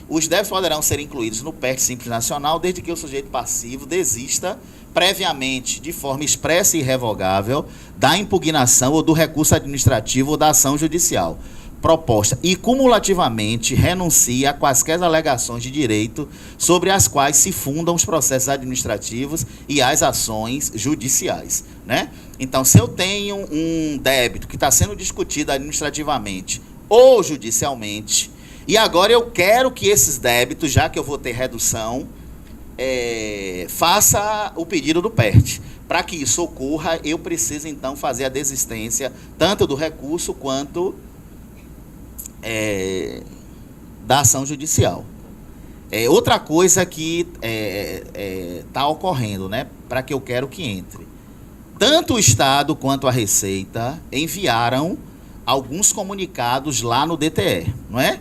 Os débitos poderão ser incluídos no PERT Simples Nacional desde que o sujeito passivo desista previamente, de forma expressa e irrevogável, da impugnação ou do recurso administrativo ou da ação judicial proposta e cumulativamente renuncia a quaisquer alegações de direito sobre as quais se fundam os processos administrativos e as ações judiciais, né? Então, se eu tenho um débito que está sendo discutido administrativamente ou judicialmente, e agora eu quero que esses débitos, já que eu vou ter redução, faça o pedido do PERT. Para que isso ocorra, eu preciso, então, fazer a desistência tanto do recurso quanto da ação judicial. Outra coisa que está ocorrendo, né, para que eu quero que entre. Tanto o Estado quanto a Receita enviaram alguns comunicados lá no DTE, não é?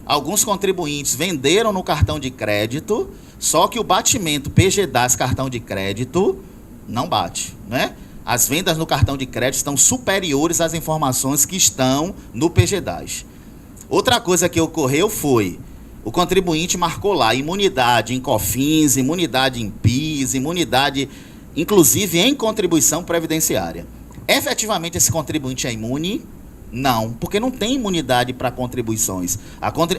Alguns contribuintes venderam no cartão de crédito, só que o batimento PGDAS cartão de crédito não bate, né? As vendas no cartão de crédito estão superiores às informações que estão no PGDAS. Outra coisa que ocorreu foi, o contribuinte marcou lá imunidade em COFINS, imunidade em PIS, imunidade, inclusive em contribuição previdenciária. Efetivamente, esse contribuinte é imune? Não, porque não tem imunidade para contribuições.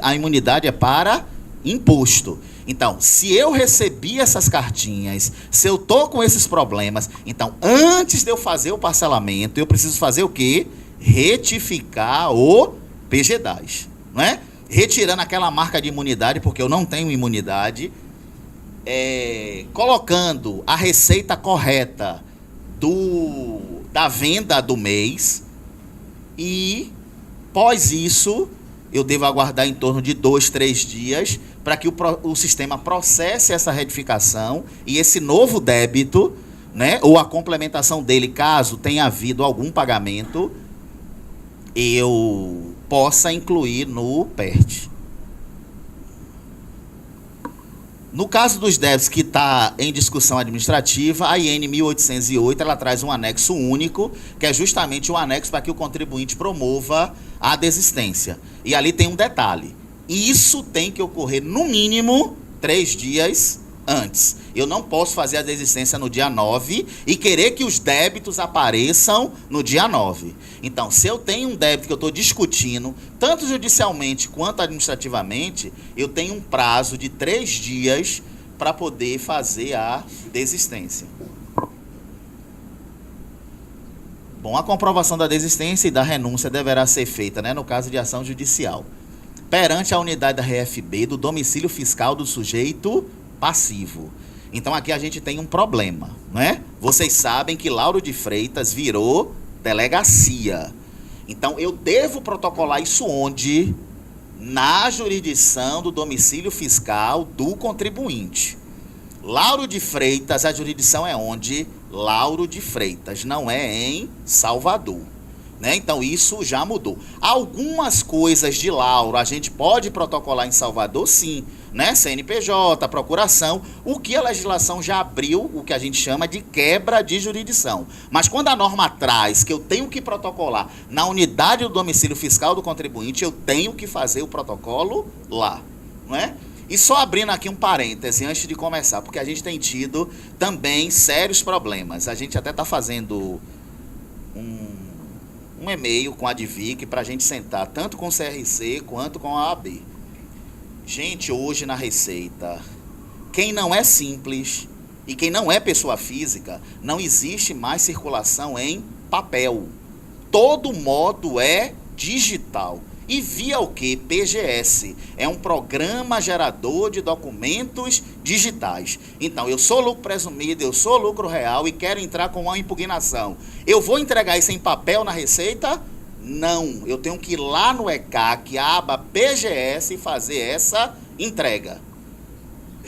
A imunidade é para imposto. Então, se eu recebi essas cartinhas, se eu estou com esses problemas, então, antes de eu fazer o parcelamento, eu preciso fazer o quê? Retificar o PGDAS, não é? Retirando aquela marca de imunidade, porque eu não tenho imunidade, colocando a receita correta da venda do mês, e, pós isso, eu devo aguardar em torno de 2, 3 dias para que o sistema processe essa retificação e esse novo débito, né, ou a complementação dele, caso tenha havido algum pagamento, eu possa incluir no PERT. No caso dos débitos que está em discussão administrativa, a IN 1808 ela traz um anexo único, que é justamente o anexo para que o contribuinte promova a desistência. E ali tem um detalhe. Isso tem que ocorrer no mínimo 3 dias antes. Eu não posso fazer a desistência no dia 9 e querer que os débitos apareçam no dia 9. Então, se eu tenho um débito que eu estou discutindo, tanto judicialmente quanto administrativamente, eu tenho um prazo de 3 dias para poder fazer a desistência. Bom, a comprovação da desistência e da renúncia deverá ser feita, né, no caso de ação judicial, perante a unidade da RFB do domicílio fiscal do sujeito passivo. Então aqui a gente tem um problema, né? Vocês sabem que Lauro de Freitas virou delegacia. Então eu devo protocolar isso onde? Na jurisdição do domicílio fiscal do contribuinte. Lauro de Freitas, a jurisdição é onde? Lauro de Freitas, não é em Salvador. né? Então isso já mudou. Algumas coisas de Lauro a gente pode protocolar em Salvador, sim, né? CNPJ, procuração, o que a legislação já abriu, o que a gente chama de quebra de jurisdição. Mas quando a norma traz que eu tenho que protocolar na unidade do domicílio fiscal do contribuinte, eu tenho que fazer o protocolo lá, não é? E só abrindo aqui um parêntese antes de começar, porque a gente tem tido também sérios problemas. A gente até está fazendo um e-mail com a Advic para a gente sentar tanto com o CRC quanto com a OAB. Gente, hoje na Receita, quem não é simples e quem não é pessoa física, não existe mais circulação em papel. Todo modo é digital. E via o que? PGS. É um programa gerador de documentos digitais. Então, eu sou lucro presumido, eu sou lucro real e quero entrar com uma impugnação. Eu vou entregar isso em papel na Receita? Não. Eu tenho que ir lá no ECAC, aba PGS, e fazer essa entrega.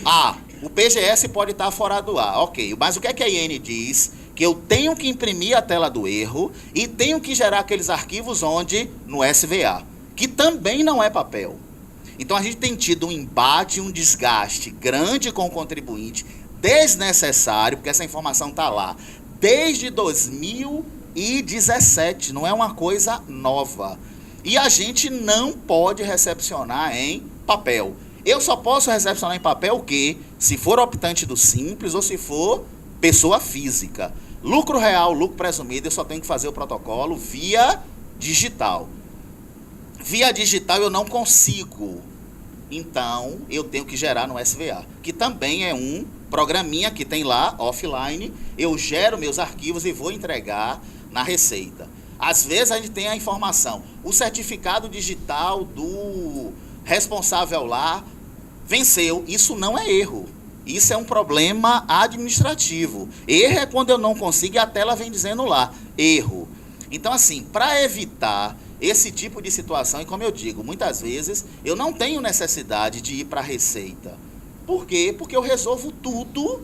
Ah, o PGS pode estar fora do ar. Ok, mas o que é que a IN diz? Que eu tenho que imprimir a tela do erro e tenho que gerar aqueles arquivos onde? No SVA, que também não é papel. Então a gente tem tido um embate, um desgaste grande com o contribuinte, desnecessário, porque essa informação está lá desde 2017, não é uma coisa nova. E a gente não pode recepcionar em papel. Eu só posso recepcionar em papel o quê? Se for optante do Simples ou se for pessoa física. Lucro real, lucro presumido, eu só tenho que fazer o protocolo via digital. Via digital eu não consigo. Então, eu tenho que gerar no SVA, que também é um programinha que tem lá, offline. Eu gero meus arquivos e vou entregar na Receita. Às vezes a gente tem a informação, o certificado digital do responsável lá venceu. Isso não é erro. Isso é um problema administrativo. Erro é quando eu não consigo e a tela vem dizendo lá, erro. Então, assim, para evitar esse tipo de situação, e como eu digo, muitas vezes eu não tenho necessidade de ir para a Receita. Por quê? Porque eu resolvo tudo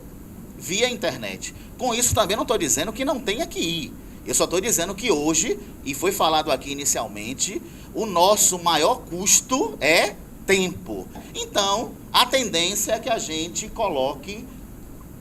via internet. Com isso também não estou dizendo que não tenha que ir. Eu só estou dizendo que hoje, e foi falado aqui inicialmente, o nosso maior custo é tempo. Então, a tendência é que a gente coloque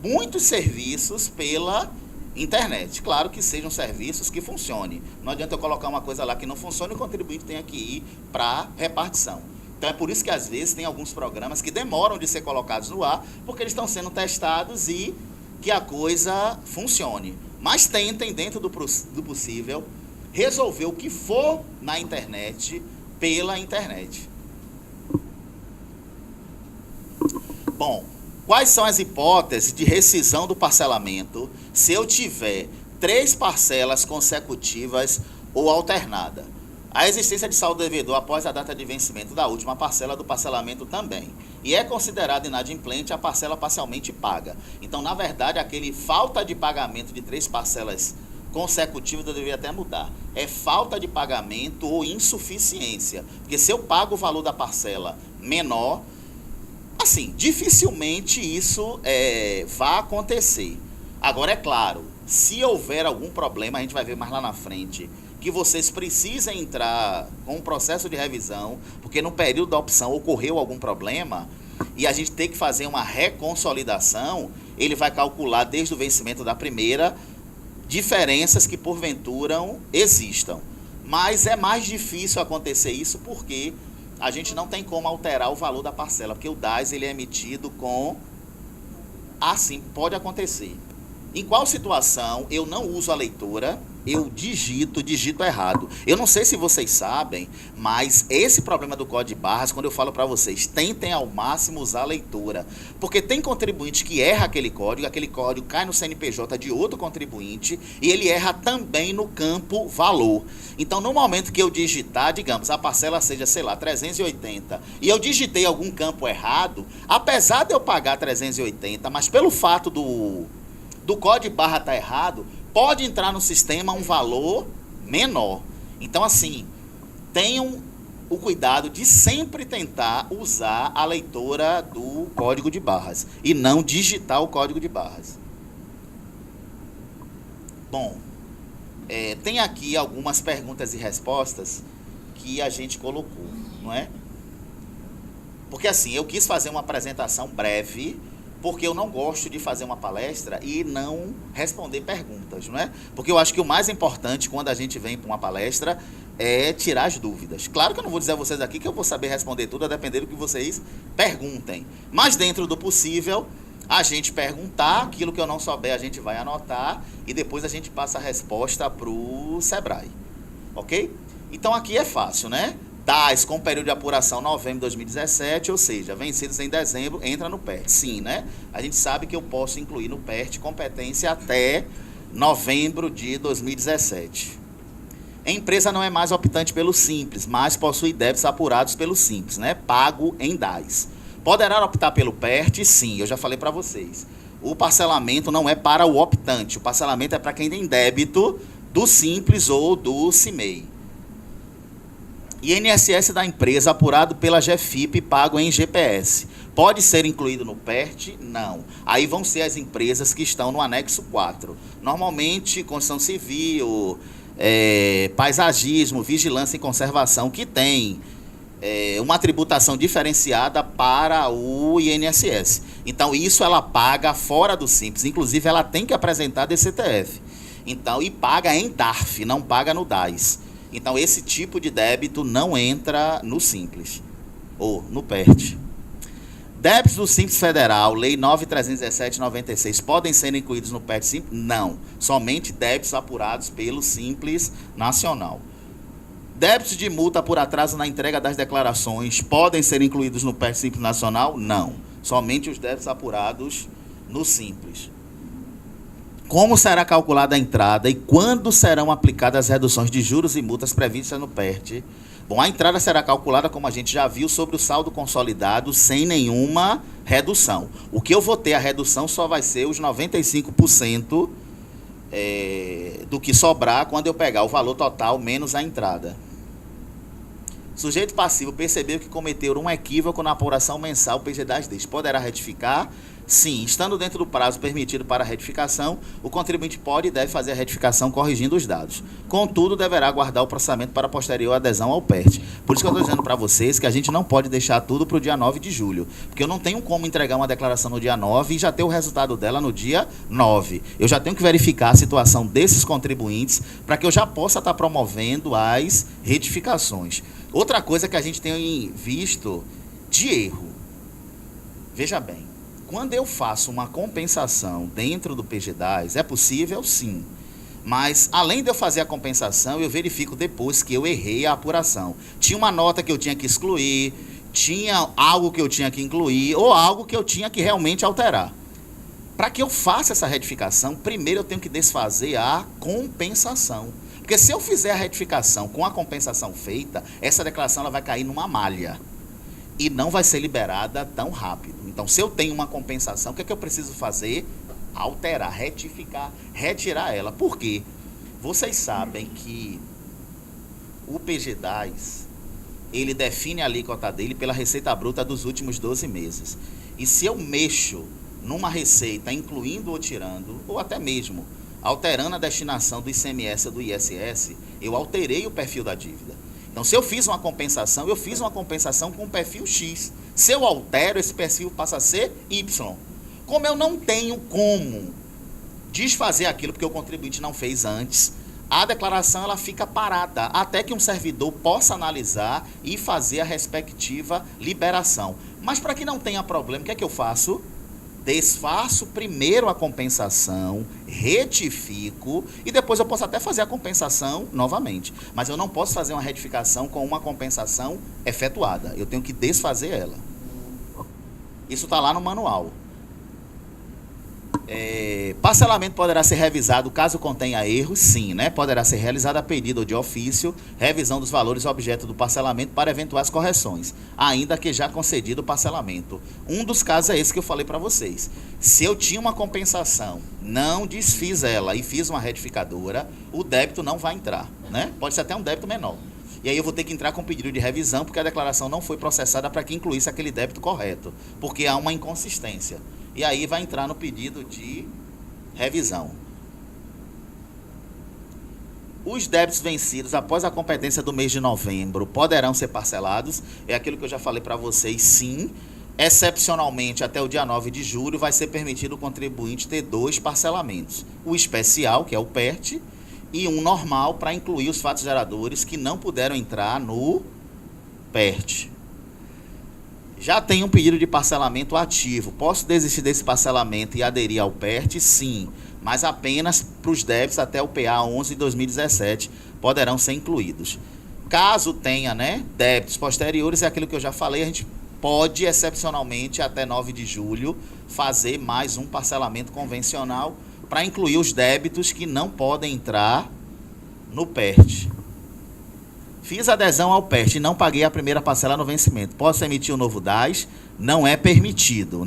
muitos serviços pela internet. Claro que sejam serviços que funcionem. Não adianta eu colocar uma coisa lá que não funciona e o contribuinte tenha que ir para repartição. Então é por isso que às vezes tem alguns programas que demoram de ser colocados no ar, porque eles estão sendo testados e que a coisa funcione. Mas tentem, dentro do possível, resolver o que for na internet pela internet. Bom, quais são as hipóteses de rescisão do parcelamento se eu tiver 3 parcelas consecutivas ou alternada? A existência de saldo devedor após a data de vencimento da última parcela do parcelamento também. E é considerada inadimplente a parcela parcialmente paga. Então, na verdade, aquele falta de pagamento de 3 parcelas consecutivas, eu deveria até mudar. É falta de pagamento ou insuficiência. Porque se eu pago o valor da parcela menor, assim, dificilmente isso vai acontecer. Agora, é claro, se houver algum problema, a gente vai ver mais lá na frente, que vocês precisem entrar com um processo de revisão, porque no período da opção ocorreu algum problema, e a gente tem que fazer uma reconsolidação, ele vai calcular desde o vencimento da primeira diferenças que porventura existam. Mas é mais difícil acontecer isso porque a gente não tem como alterar o valor da parcela, porque o DAS ele é emitido com... Assim, pode acontecer. Em qual situação eu não uso a leitura, eu digito errado. Eu não sei se vocês sabem, mas esse problema do código de barras, quando eu falo para vocês, tentem ao máximo usar a leitura. Porque tem contribuinte que erra aquele código cai no CNPJ de outro contribuinte e ele erra também no campo valor. Então, no momento que eu digitar, digamos, a parcela seja, sei lá, 380, e eu digitei algum campo errado, apesar de eu pagar 380, mas pelo fato do código de barra estar errado, pode entrar no sistema um valor menor. Então, assim, tenham o cuidado de sempre tentar usar a leitura do código de barras e não digitar o código de barras. Bom, Tem aqui algumas perguntas e respostas que a gente colocou, não é? Porque assim, eu quis fazer uma apresentação breve, porque eu não gosto de fazer uma palestra e não responder perguntas, não é? Porque eu acho que o mais importante quando a gente vem para uma palestra é tirar as dúvidas. Claro que eu não vou dizer a vocês aqui que eu vou saber responder tudo, a depender do que vocês perguntem. Mas dentro do possível, a gente perguntar, aquilo que eu não souber a gente vai anotar e depois a gente passa a resposta para o Sebrae, ok? Então aqui é fácil, né? DAS com período de apuração novembro de 2017, ou seja, vencidos em dezembro, entra no PERT. Sim, né? A gente sabe que eu posso incluir no PERT competência até novembro de 2017. A empresa não é mais optante pelo Simples, mas possui débitos apurados pelo Simples, né? Pago em DAS. Poderá optar pelo PERT? Sim, eu já falei para vocês. O parcelamento não é para o optante, o parcelamento é para quem tem débito do Simples ou do CIMEI. INSS da empresa apurado pela GFIP e pago em GPS. Pode ser incluído no PERT? Não. Aí vão ser as empresas que estão no anexo 4. Normalmente, construção civil, paisagismo, vigilância e conservação, que tem uma tributação diferenciada para o INSS. Então, isso ela paga fora do Simples. Inclusive, ela tem que apresentar DCTF. Então, e paga em DARF, não paga no DAS. Então, esse tipo de débito não entra no Simples, ou no PERT. Débitos do Simples Federal, Lei 9.317/96, podem ser incluídos no PERT Simples? Não. Somente débitos apurados pelo Simples Nacional. Débitos de multa por atraso na entrega das declarações podem ser incluídos no PERT Simples Nacional? Não. Somente os débitos apurados no Simples. Como será calculada a entrada e quando serão aplicadas as reduções de juros e multas previstas no PERT? Bom, a entrada será calculada, como a gente já viu, sobre o saldo consolidado sem nenhuma redução. O que eu vou ter a redução só vai ser os 95% do que sobrar quando eu pegar o valor total menos a entrada. Sujeito passivo percebeu que cometeu um equívoco na apuração mensal PG-10 deste. Poderá retificar? Sim, estando dentro do prazo permitido para a retificação, o contribuinte pode e deve fazer a retificação corrigindo os dados. Contudo, deverá aguardar o processamento para posterior adesão ao PERT. Por isso que eu estou dizendo para vocês que a gente não pode deixar tudo para o dia 9 de julho, porque eu não tenho como entregar uma declaração no dia 9 e já ter o resultado dela no dia 9. Eu já tenho que verificar a situação desses contribuintes para que eu já possa estar promovendo as retificações. Outra coisa que a gente tem visto de erro, veja bem, quando eu faço uma compensação dentro do PG-10, é possível? Sim. Mas, além de eu fazer a compensação, eu verifico depois que eu errei a apuração. Tinha uma nota que eu tinha que excluir, tinha algo que eu tinha que incluir, ou algo que eu tinha que realmente alterar. Para que eu faça essa retificação, primeiro eu tenho que desfazer a compensação. Porque se eu fizer a retificação com a compensação feita, essa declaração ela vai cair numa malha. E não vai ser liberada tão rápido. Então, se eu tenho uma compensação, o que é que eu preciso fazer? Alterar, retificar, retirar ela. Por quê? Vocês sabem que o PG-10, ele define a alíquota dele pela receita bruta dos últimos 12 meses. E se eu mexo numa receita, incluindo ou tirando, ou até mesmo alterando a destinação do ICMS ou do ISS, eu alterei o perfil da dívida. Então, se eu fiz uma compensação, eu fiz uma compensação com o perfil X. Se eu altero, esse perfil passa a ser Y. Como eu não tenho como desfazer aquilo porque o contribuinte não fez antes, a declaração ela fica parada até que um servidor possa analisar e fazer a respectiva liberação. Mas para que não tenha problema, o que é que eu faço? Desfaço primeiro a compensação, retifico e depois eu posso até fazer a compensação novamente. Mas eu não posso fazer uma retificação com uma compensação efetuada. Eu tenho que desfazer ela. Isso está lá no manual. Parcelamento poderá ser revisado caso contenha erros? Sim, né? Poderá ser realizado a pedido ou de ofício, revisão dos valores objeto do parcelamento para eventuais correções, ainda que já concedido o parcelamento. Um dos casos é esse que eu falei para vocês. Se eu tinha uma compensação, não desfiz ela e fiz uma retificadora, o débito não vai entrar, né? Pode ser até um débito menor. E aí eu vou ter que entrar com pedido de revisão, porque a declaração não foi processada para que incluísse aquele débito correto, porque há uma inconsistência. E aí vai entrar no pedido de revisão. Os débitos vencidos após a competência do mês de novembro poderão ser parcelados. É aquilo que eu já falei para vocês, sim. Excepcionalmente, até o dia 9 de julho, vai ser permitido o contribuinte ter 2 parcelamentos. O especial, que é o PERT, e um normal, para incluir os fatos geradores que não puderam entrar no PERT. Já tem um pedido de parcelamento ativo. Posso desistir desse parcelamento e aderir ao PERT? Sim, mas apenas para os débitos até o PA 11 de 2017 poderão ser incluídos. Caso tenha, débitos posteriores, é aquilo que eu já falei, a gente pode, excepcionalmente, até 9 de julho, fazer mais um parcelamento convencional para incluir os débitos que não podem entrar no PERT. Fiz adesão ao PERT e não paguei a primeira parcela no vencimento. Posso emitir um novo DAS? Não é permitido,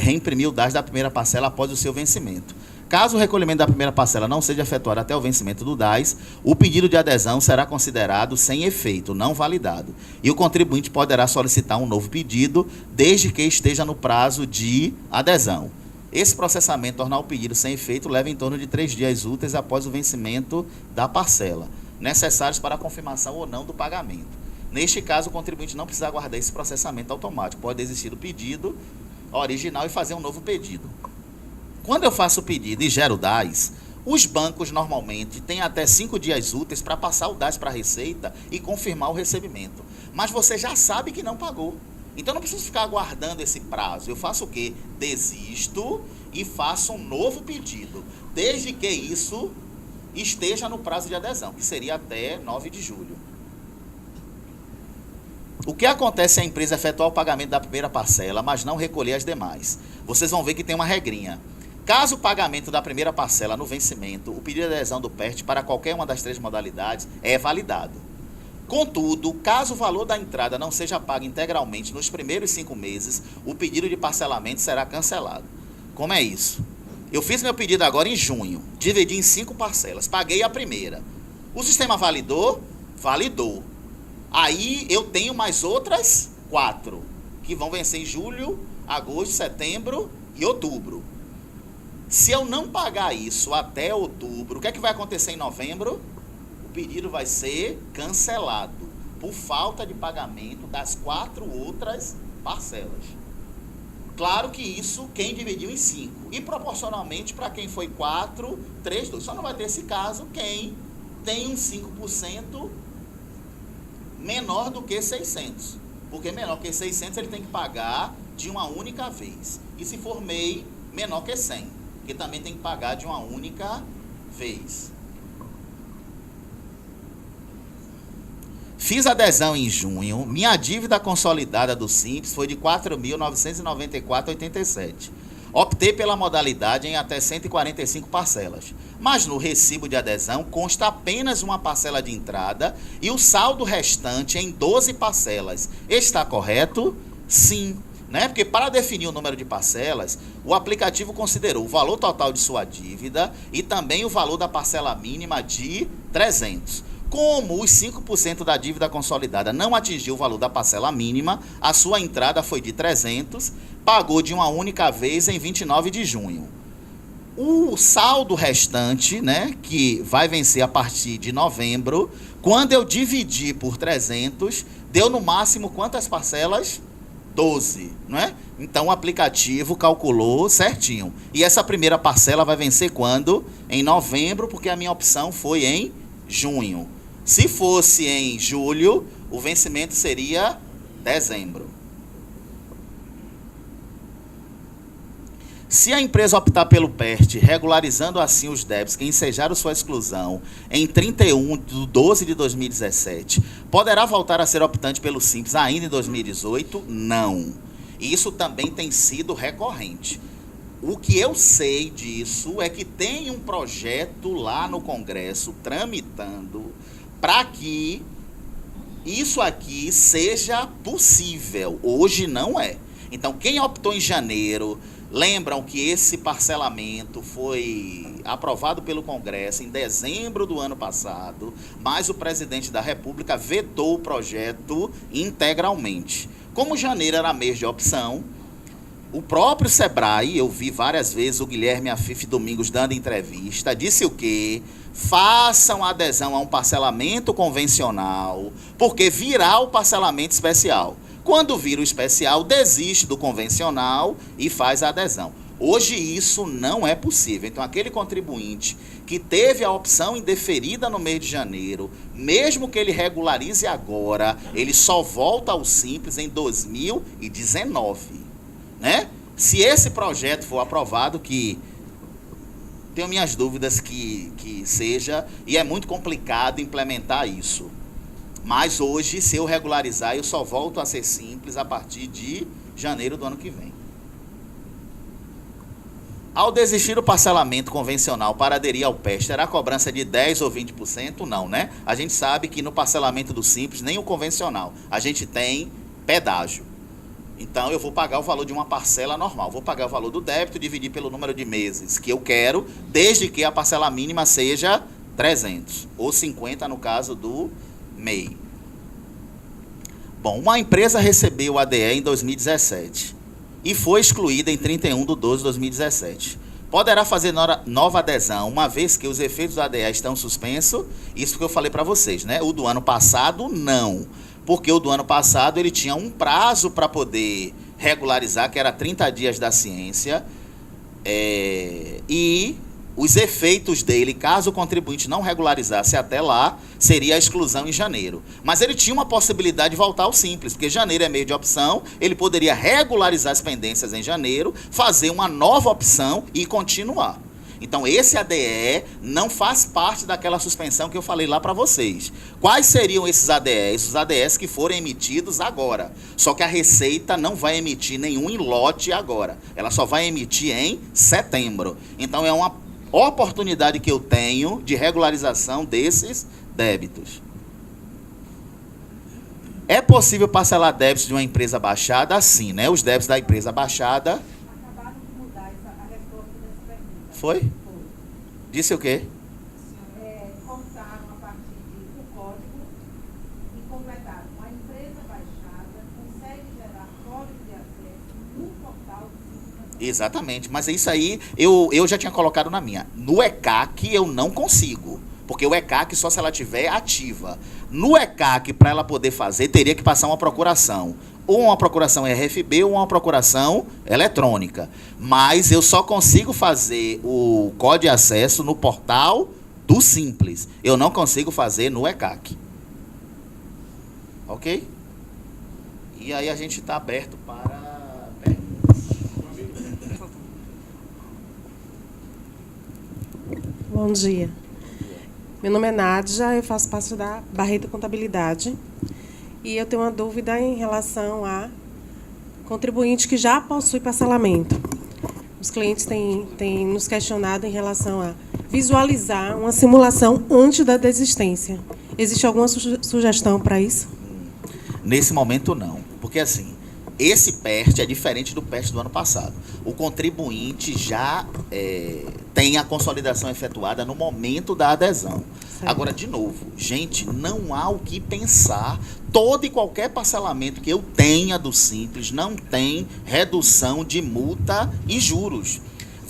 reimprimir o DAS da primeira parcela após o seu vencimento. Caso o recolhimento da primeira parcela não seja efetuado até o vencimento do DAS, o pedido de adesão será considerado sem efeito, não validado. E o contribuinte poderá solicitar um novo pedido, desde que esteja no prazo de adesão. Esse processamento, tornar o pedido sem efeito, leva em torno de 3 dias úteis após o vencimento da parcela, necessários para a confirmação ou não do pagamento. Neste caso, o contribuinte não precisa aguardar esse processamento automático. Pode desistir do pedido original e fazer um novo pedido. Quando eu faço o pedido e gero o DAS, os bancos normalmente têm até 5 dias úteis para passar o DAS para a Receita e confirmar o recebimento. Mas você já sabe que não pagou. Então não preciso ficar aguardando esse prazo. Eu faço o quê? Desisto e faço um novo pedido, desde que isso esteja no prazo de adesão, que seria até 9 de julho. O que acontece se a empresa efetuar o pagamento da primeira parcela, mas não recolher as demais? Vocês vão ver que tem uma regrinha. Caso o pagamento da primeira parcela no vencimento, o pedido de adesão do PERT para qualquer uma das 3 modalidades é validado. Contudo, caso o valor da entrada não seja pago integralmente nos primeiros 5 meses, o pedido de parcelamento será cancelado. Como é isso? Eu fiz meu pedido agora em junho, dividi em 5 parcelas, paguei a primeira. O sistema validou? Validou. Aí eu tenho mais outras 4, que vão vencer em julho, agosto, setembro e outubro. Se eu não pagar isso até outubro, o que é que vai acontecer em novembro? O pedido vai ser cancelado por falta de pagamento das 4 outras parcelas. Claro que isso quem dividiu em 5. E proporcionalmente para quem foi 4, 3, 2. Só não vai ter esse caso quem tem um 5% menor do que 600. Porque menor que 600 ele tem que pagar de uma única vez. E se for MEI, menor que 100. Que também tem que pagar de uma única vez. Fiz adesão em junho, minha dívida consolidada do Simples foi de R$ 4.994,87. Optei pela modalidade em até 145 parcelas, mas no recibo de adesão consta apenas uma parcela de entrada e o saldo restante em 12 parcelas. Está correto? Sim. Porque para definir o número de parcelas, o aplicativo considerou o valor total de sua dívida e também o valor da parcela mínima de 300. Como os 5% da dívida consolidada não atingiu o valor da parcela mínima, a sua entrada foi de 300, pagou de uma única vez em 29 de junho. O saldo restante, que vai vencer a partir de novembro, quando eu dividi por 300, deu no máximo quantas parcelas? 12, Então o aplicativo calculou certinho. E essa primeira parcela vai vencer quando? Em novembro, porque a minha opção foi em junho. Se fosse em julho, o vencimento seria dezembro. Se a empresa optar pelo PERT, regularizando assim os débitos que ensejaram sua exclusão em 31 de 12 de 2017, poderá voltar a ser optante pelo Simples ainda em 2018? Não. Isso também tem sido recorrente. O que eu sei disso é que tem um projeto lá no Congresso tramitando para que isso aqui seja possível. Hoje não é. Então, quem optou em janeiro, lembram que esse parcelamento foi aprovado pelo Congresso em dezembro do ano passado, mas o presidente da República vetou o projeto integralmente. Como janeiro era mês de opção, O próprio Sebrae, eu vi várias vezes o Guilherme Afif Domingos dando entrevista, disse o quê? Façam adesão a um parcelamento convencional, porque virá o parcelamento especial. Quando vira o especial, desiste do convencional e faz a adesão. Hoje isso não é possível. Então, aquele contribuinte que teve a opção indeferida no mês de janeiro, mesmo que ele regularize agora, ele só volta ao Simples em 2019. Né? Se esse projeto for aprovado, que tenho minhas dúvidas que seja, e é muito complicado implementar isso. Mas hoje, se eu regularizar, eu só volto a ser Simples a partir de janeiro do ano que vem. Ao desistir do parcelamento convencional para aderir ao PES, terá cobrança de 10% ou 20%? Não, né? A gente sabe que no parcelamento do Simples, nem o convencional, a gente tem pedágio. Então, eu vou pagar o valor de uma parcela normal. Vou pagar o valor do débito e dividir pelo número de meses que eu quero, desde que a parcela mínima seja 300, ou 50 no caso do MEI. Bom, uma empresa recebeu o ADE em 2017 e foi excluída em 31 de 12 de 2017. Poderá fazer nova adesão, uma vez que os efeitos do ADE estão suspensos? Isso que eu falei para vocês, né? O do ano passado, não. Porque o do ano passado ele tinha um prazo para poder regularizar, que era 30 dias da ciência, e os efeitos dele, caso o contribuinte não regularizasse até lá, seria a exclusão em janeiro. Mas ele tinha uma possibilidade de voltar ao Simples, porque janeiro é meio de opção, ele poderia regularizar as pendências em janeiro, fazer uma nova opção e continuar. Então, esse ADE não faz parte daquela suspensão que eu falei lá para vocês. Quais seriam esses ADEs? Os ADEs que forem emitidos agora. Só que a Receita não vai emitir nenhum em lote agora. Ela só vai emitir em setembro. Então, é uma oportunidade que eu tenho de regularização desses débitos. É possível parcelar débitos de uma empresa baixada? Sim, né? Os débitos da empresa baixada... Foi? Disse o quê? Contaram a partir do código e completaram. A empresa baixada consegue gerar código de acesso no portal do Simples Nacional. Exatamente, mas isso aí eu já tinha colocado na minha. No ECAC eu não consigo, porque o ECAC só se ela tiver ativa. No ECAC, para ela poder fazer, teria que passar uma procuração. Ou uma procuração RFB ou uma procuração eletrônica. Mas eu só consigo fazer o código de acesso no portal do Simples. Eu não consigo fazer no ECAC. Ok? E aí a gente está aberto para perguntas. Bom dia. Meu nome é Nádia, eu faço parte da Barreto Contabilidade. E eu tenho uma dúvida em relação a contribuinte que já possui parcelamento. Os clientes têm nos questionado em relação a visualizar uma simulação antes da desistência. Existe alguma sugestão para isso? Nesse momento, não. Porque, assim, esse PERT é diferente do PERT do ano passado. O contribuinte já tem a consolidação efetuada no momento da adesão. Certo. Agora, de novo, gente, não há o que pensar. Todo e qualquer parcelamento que eu tenha do Simples não tem redução de multa e juros.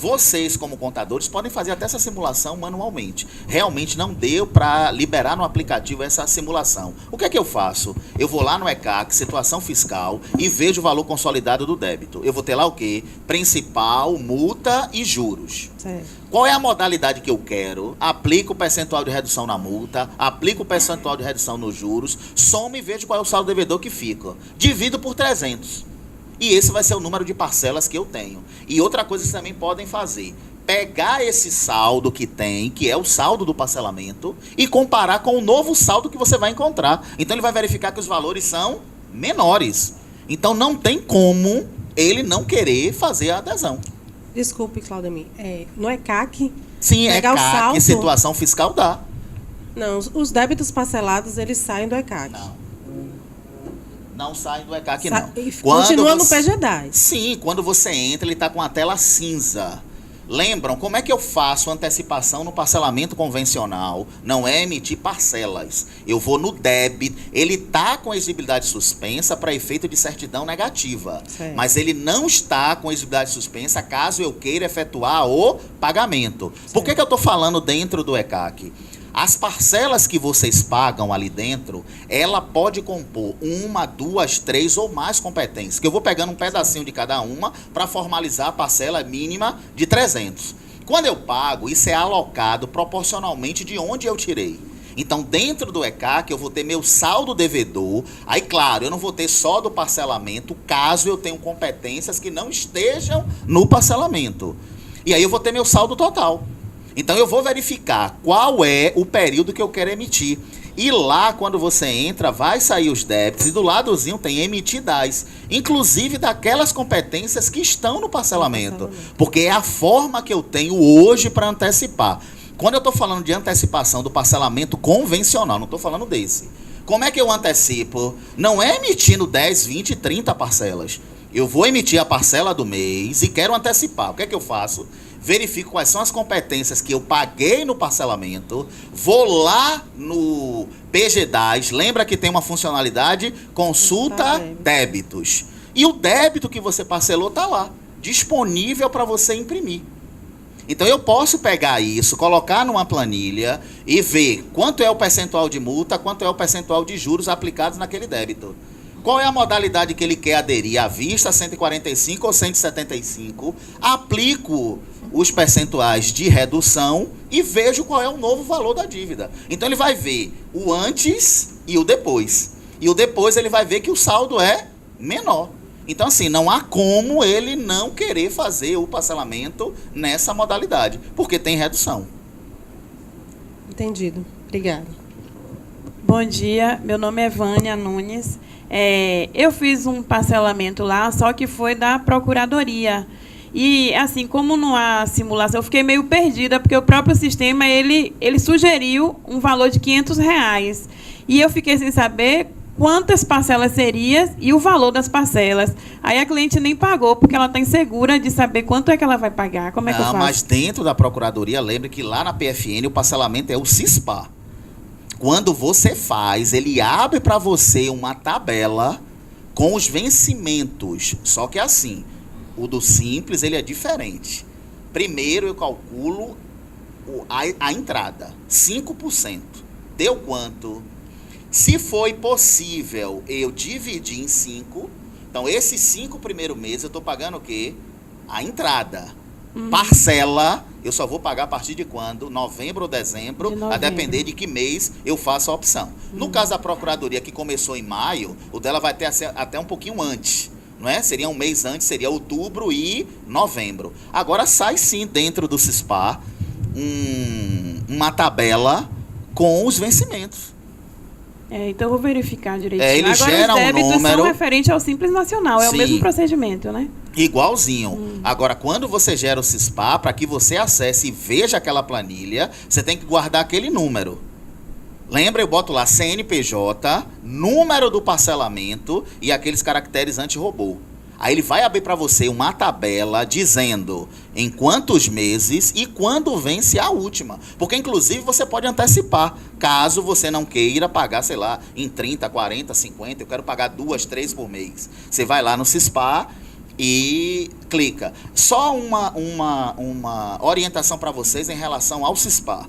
Vocês, como contadores, podem fazer até essa simulação manualmente. Realmente não deu para liberar no aplicativo essa simulação. O que é que eu faço? Eu vou lá no ECAC, situação fiscal, e vejo o valor consolidado do débito. Eu vou ter lá o quê? Principal, multa e juros. Certo. Qual é a modalidade que eu quero? Aplico o percentual de redução na multa, aplico o percentual de redução nos juros, somo e vejo qual é o saldo devedor que fica. Divido por 300. E esse vai ser o número de parcelas que eu tenho. E outra coisa que vocês também podem fazer, pegar esse saldo que tem, que é o saldo do parcelamento, e comparar com o novo saldo que você vai encontrar. Então ele vai verificar que os valores são menores. Então não tem como ele não querer fazer a adesão. Desculpe, Claudemir. No ECAC? Sim, ECAC, situação fiscal dá. Não, os débitos parcelados, eles saem do ECAC. Não saem do ECAC, não. Continua no PGDAS. Sim, quando você entra, ele está com a tela cinza. Lembram como é que eu faço antecipação no parcelamento convencional? Não é emitir parcelas. Eu vou no débito, ele está com exigibilidade suspensa para efeito de certidão negativa. Certo. Mas ele não está com exigibilidade suspensa caso eu queira efetuar o pagamento. Por que eu estou falando dentro do ECAC? As parcelas que vocês pagam ali dentro, ela pode compor 1, 2, 3 ou mais competências. Que eu vou pegando um pedacinho de cada uma para formalizar a parcela mínima de 300. Quando eu pago, isso é alocado proporcionalmente de onde eu tirei. Então, dentro do ECAC, eu vou ter meu saldo devedor. Aí, claro, eu não vou ter só do parcelamento, caso eu tenha competências que não estejam no parcelamento. E aí eu vou ter meu saldo total. Então, eu vou verificar qual é o período que eu quero emitir. E lá, quando você entra, vai sair os débitos. E do ladozinho tem emitidais. Inclusive daquelas competências que estão no parcelamento. Porque é a forma que eu tenho hoje para antecipar. Quando eu estou falando de antecipação do parcelamento convencional, não estou falando desse. Como é que eu antecipo? Não é emitindo 10, 20, 30 parcelas. Eu vou emitir a parcela do mês e quero antecipar. O que é que eu faço? Verifico quais são as competências que eu paguei no parcelamento, vou lá no PGDAS, lembra que tem uma funcionalidade, consulta débitos. E o débito que você parcelou está lá, disponível para você imprimir. Então eu posso pegar isso, colocar numa planilha e ver quanto é o percentual de multa, quanto é o percentual de juros aplicados naquele débito. Qual é a modalidade que ele quer aderir? À vista, 145 ou 175? Aplico os percentuais de redução e vejo qual é o novo valor da dívida. Então ele vai ver o antes e o depois. E o depois ele vai ver que o saldo é menor. Então, assim, não há como ele não querer fazer o parcelamento nessa modalidade, porque tem redução. Entendido. Obrigada. Bom dia, meu nome é Vânia Nunes. Eu fiz um parcelamento lá, só que foi da Procuradoria. E, assim, como não há simulação, eu fiquei meio perdida, porque o próprio sistema, ele sugeriu um valor de R$500. E eu fiquei sem saber quantas parcelas seriam e o valor das parcelas. Aí a cliente nem pagou, porque ela está insegura de saber quanto é que ela vai pagar. Como é que eu faço? Mas dentro da Procuradoria, lembre que lá na PFN o parcelamento é o CISPA. Quando você faz, ele abre para você uma tabela com os vencimentos. Só que assim, o do Simples ele é diferente. Primeiro eu calculo a entrada, 5%. Deu quanto? Se foi possível eu dividir em 5, então esses 5 primeiros meses eu estou pagando o quê? A entrada. Parcela, eu só vou pagar a partir de quando? Novembro ou dezembro, a depender de que mês eu faço a opção. No caso da Procuradoria, que começou em maio, o dela vai ter até um pouquinho antes, não é? Seria um mês antes, seria outubro e novembro. Agora sai sim dentro do CISPA uma tabela com os vencimentos. Então eu vou verificar direitinho. Ele agora gera os débitos número são referentes ao Simples Nacional, é o mesmo procedimento, né? Igualzinho. Agora, quando você gera o CISPA, para que você acesse e veja aquela planilha, você tem que guardar aquele número. Lembra, eu boto lá CNPJ, número do parcelamento e aqueles caracteres anti-robô. Aí ele vai abrir para você uma tabela dizendo em quantos meses e quando vence a última. Porque, inclusive, você pode antecipar, caso você não queira pagar, sei lá, em 30, 40, 50, eu quero pagar 2, 3 por mês. Você vai lá no CISPA e clica. Só uma orientação para vocês em relação ao CISPA.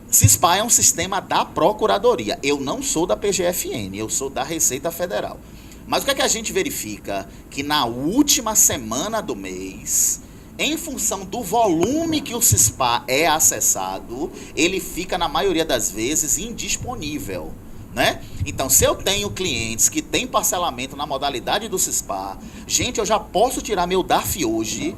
CISPA é um sistema da Procuradoria. Eu não sou da PGFN, eu sou da Receita Federal. Mas o que é que a gente verifica? Que na última semana do mês, em função do volume que o CISPA é acessado, ele fica, na maioria das vezes, indisponível, né? Então, se eu tenho clientes que têm parcelamento na modalidade do CISPA, gente, eu já posso tirar meu DARF hoje,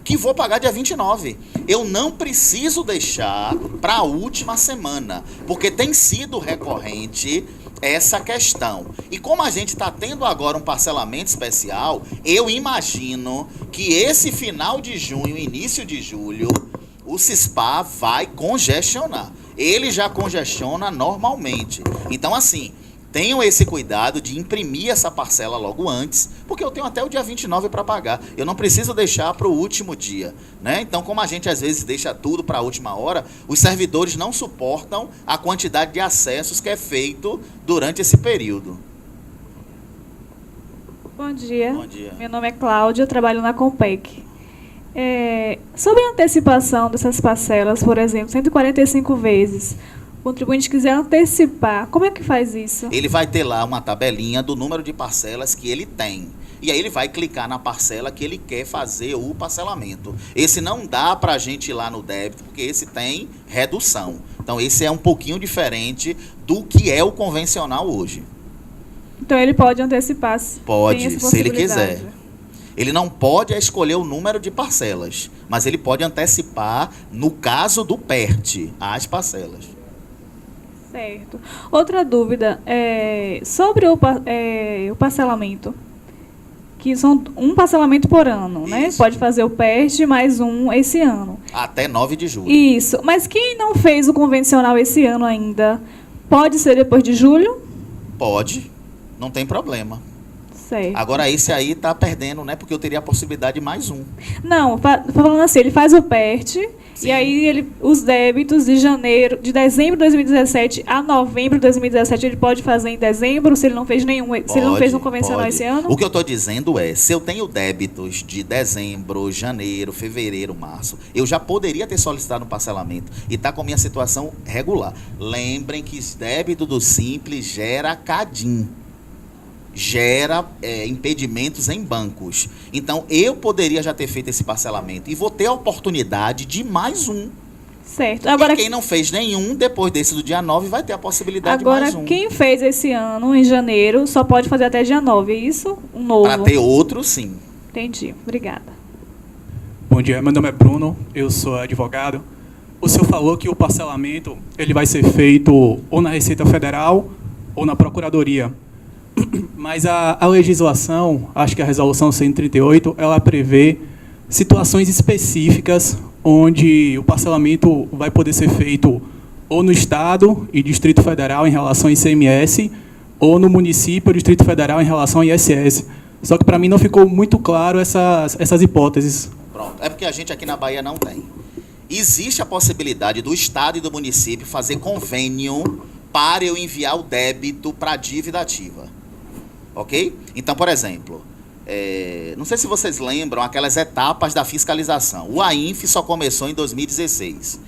que vou pagar dia 29. Eu não preciso deixar para a última semana, porque tem sido recorrente essa questão. E como a gente está tendo agora um parcelamento especial, eu imagino que esse final de junho, início de julho, o CISPA vai congestionar. Ele já congestiona normalmente. Então, assim, Tenham esse cuidado de imprimir essa parcela logo antes, porque eu tenho até o dia 29 para pagar. Eu não preciso deixar para o último dia, né? Então, como a gente às vezes deixa tudo para a última hora, os servidores não suportam a quantidade de acessos que é feito durante esse período. Bom dia. Bom dia. Meu nome é Cláudia, eu trabalho na Compec. Sobre a antecipação dessas parcelas, por exemplo, 145 vezes, o contribuinte quiser antecipar, como é que faz isso? Ele vai ter lá uma tabelinha do número de parcelas que ele tem. E aí ele vai clicar na parcela que ele quer fazer o parcelamento. Esse não dá para a gente ir lá no débito, porque esse tem redução. Então esse é um pouquinho diferente do que é o convencional hoje. Então ele pode antecipar? Pode, tem essa se ele possibilidade. quiser. Ele não pode escolher o número de parcelas, mas ele pode antecipar, no caso do PERT, as parcelas. Certo. Outra dúvida sobre o parcelamento, que são um parcelamento por ano, né? Isso. Pode fazer o PERT mais um esse ano. Até 9 de julho. Isso. Mas quem não fez o convencional esse ano ainda, pode ser depois de julho? Pode, não tem problema. Certo. Agora esse aí tá perdendo, né? Porque eu teria a possibilidade de mais um. Não, falando assim, ele faz o PERT, Sim. e aí os débitos de dezembro de 2017 a novembro de 2017, ele pode fazer em dezembro, se ele não fez nenhum, se ele não fez um convencional pode. esse ano? O que eu estou dizendo é, se eu tenho débitos de dezembro, janeiro, fevereiro, março, eu já poderia ter solicitado um parcelamento e está com a minha situação regular. Lembrem que esse débito do Simples gera CADIM. Gera impedimentos em bancos. Então, eu poderia já ter feito esse parcelamento e vou ter a oportunidade de mais um. Certo. Agora, E quem não fez nenhum, depois desse do dia 9, vai ter a possibilidade de mais um. quem fez esse ano, em janeiro, só pode fazer até dia 9, é isso? Um novo. Para ter outro, sim. Entendi. Obrigada. Bom dia, meu nome é Bruno, eu sou advogado. O senhor falou que o parcelamento ele vai ser feito ou na Receita Federal ou na Procuradoria. Mas a legislação, acho que a Resolução 138, ela prevê situações específicas onde o parcelamento vai poder ser feito ou no Estado e Distrito Federal em relação ao ICMS, ou no município e Distrito Federal em relação ao ISS. Só que para mim não ficou muito claro essas hipóteses. Pronto. É porque a gente aqui na Bahia não tem. Existe a possibilidade do Estado e do município fazer convênio para eu enviar o débito para a dívida ativa. Ok? Então, por exemplo, não sei se vocês lembram aquelas etapas da fiscalização. O AINF só começou em 2016.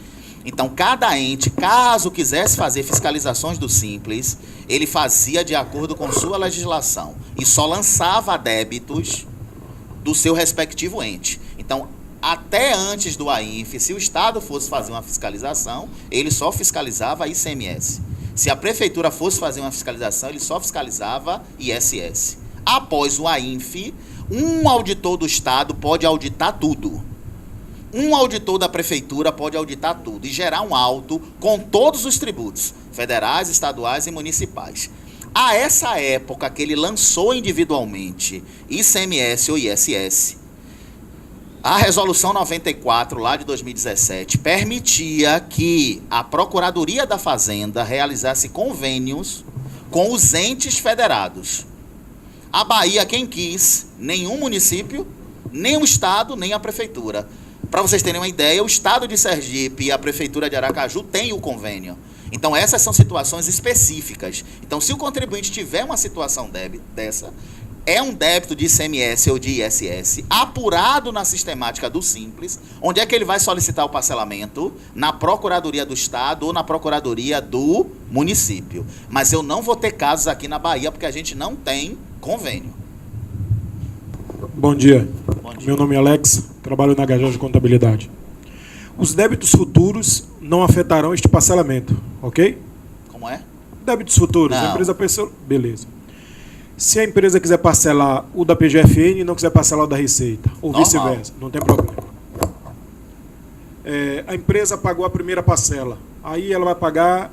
Então, cada ente, caso quisesse fazer fiscalizações do Simples, ele fazia de acordo com sua legislação e só lançava débitos do seu respectivo ente. Então, até antes do AINF, se o Estado fosse fazer uma fiscalização, ele só fiscalizava ICMS. Se a Prefeitura fosse fazer uma fiscalização, ele só fiscalizava ISS. Após o AINF, um auditor do Estado pode auditar tudo. Um auditor da Prefeitura pode auditar tudo e gerar um auto com todos os tributos, federais, estaduais e municipais. A essa época que ele lançou individualmente ICMS ou ISS, a Resolução 94, lá de 2017, permitia que a Procuradoria da Fazenda realizasse convênios com os entes federados. A Bahia, quem quis, nenhum município, nem o Estado, nem a Prefeitura. Para vocês terem uma ideia, o Estado de Sergipe e a Prefeitura de Aracaju têm o convênio. Então, essas são situações específicas. Então, se o contribuinte tiver uma situação dessa, é um débito de ICMS ou de ISS apurado na sistemática do Simples. Onde é que ele vai solicitar o parcelamento? Na Procuradoria do Estado ou na Procuradoria do município. Mas eu não vou ter casos aqui na Bahia porque a gente não tem convênio. Bom dia. Bom dia. Meu nome é Alex, trabalho na HG de Contabilidade. Os débitos futuros não afetarão este parcelamento, ok? Como é? Débitos futuros, Não. a empresa pensou... Beleza. Se a empresa quiser parcelar o da PGFN e não quiser parcelar o da Receita, ou Normal. vice-versa, não tem problema. A empresa pagou a primeira parcela, aí ela vai pagar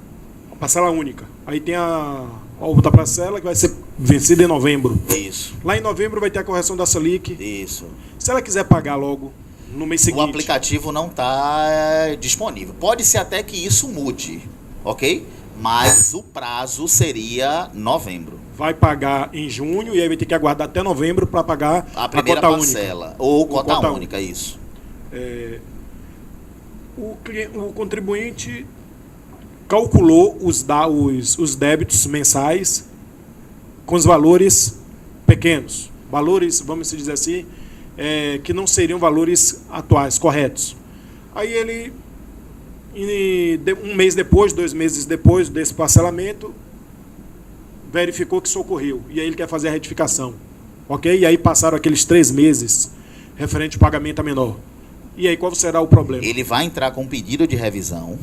a parcela única. Aí tem a outra parcela que vai ser vencida em novembro. Isso, Lá em novembro vai ter a correção da Selic. isso. Se ela quiser pagar logo no mês seguinte... O aplicativo não está disponível. Pode ser até que isso mude, ok? mas o prazo seria novembro. Vai pagar em junho e aí vai ter que aguardar até novembro para pagar A primeira cota parcela. única. Ou cota cota única, isso. O contribuinte calculou os débitos mensais com os valores pequenos. Valores, vamos dizer assim, que não seriam valores atuais, corretos. Aí ele, um mês depois, 2 meses depois desse parcelamento, verificou que isso ocorreu. E aí ele quer fazer a retificação. Ok? E aí passaram aqueles 3 meses referente ao pagamento a menor. E aí qual será o problema? Ele vai entrar com um pedido de revisão,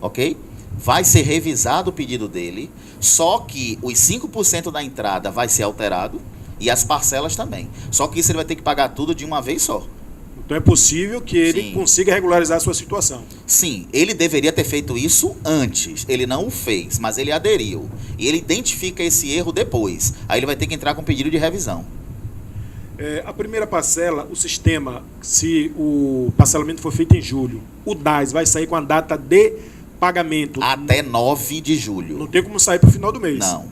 ok? Vai ser revisado o pedido dele, só que os 5% da entrada vai ser alterado e as parcelas também. Só que isso ele vai ter que pagar tudo de uma vez só. Então é possível que ele Sim. consiga regularizar a sua situação. Sim, ele deveria ter feito isso antes. Ele não o fez, mas ele aderiu. E ele identifica esse erro depois. Aí ele vai ter que entrar com pedido de revisão. A primeira parcela, o sistema, se o parcelamento for feito em julho, o DAS vai sair com a data de pagamento. Até 9 de julho. Não tem como sair para o final do mês. Não.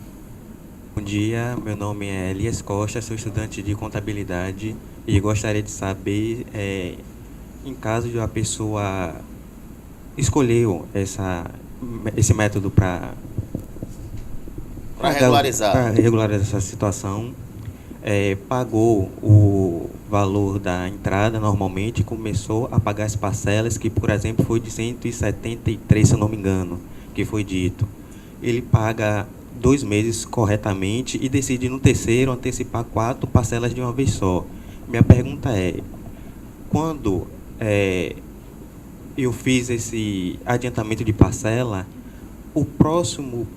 Bom dia, meu nome é Elias Costa, sou estudante de contabilidade e gostaria de saber, em caso de uma pessoa escolheu esse método para regularizar. Essa situação, pagou o valor da entrada normalmente e começou a pagar as parcelas, que, por exemplo, foi de 173, se eu não me engano, que foi dito. Ele paga 2 meses corretamente e decide no terceiro antecipar 4 parcelas de uma vez só. Minha pergunta é, quando eu fiz esse adiantamento de parcela, o próximo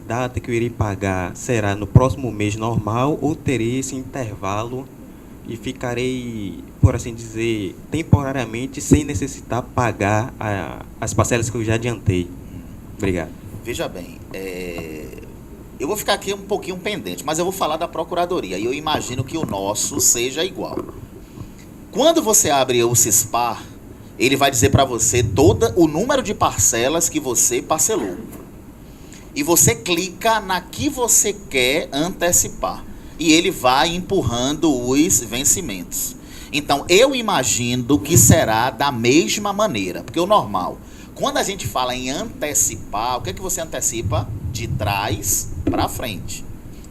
data que eu irei pagar será no próximo mês normal ou terei esse intervalo e ficarei, por assim dizer, temporariamente sem necessitar pagar as parcelas que eu já adiantei? Obrigado. Veja bem, eu vou ficar aqui um pouquinho pendente, mas eu vou falar da Procuradoria, e eu imagino que o nosso seja igual. Quando você abre o CISPAR, ele vai dizer para você todo o número de parcelas que você parcelou. E você clica na que você quer antecipar. E ele vai empurrando os vencimentos. Então, eu imagino que será da mesma maneira, porque o normal... Quando a gente fala em antecipar, o que é que você antecipa? De trás para frente.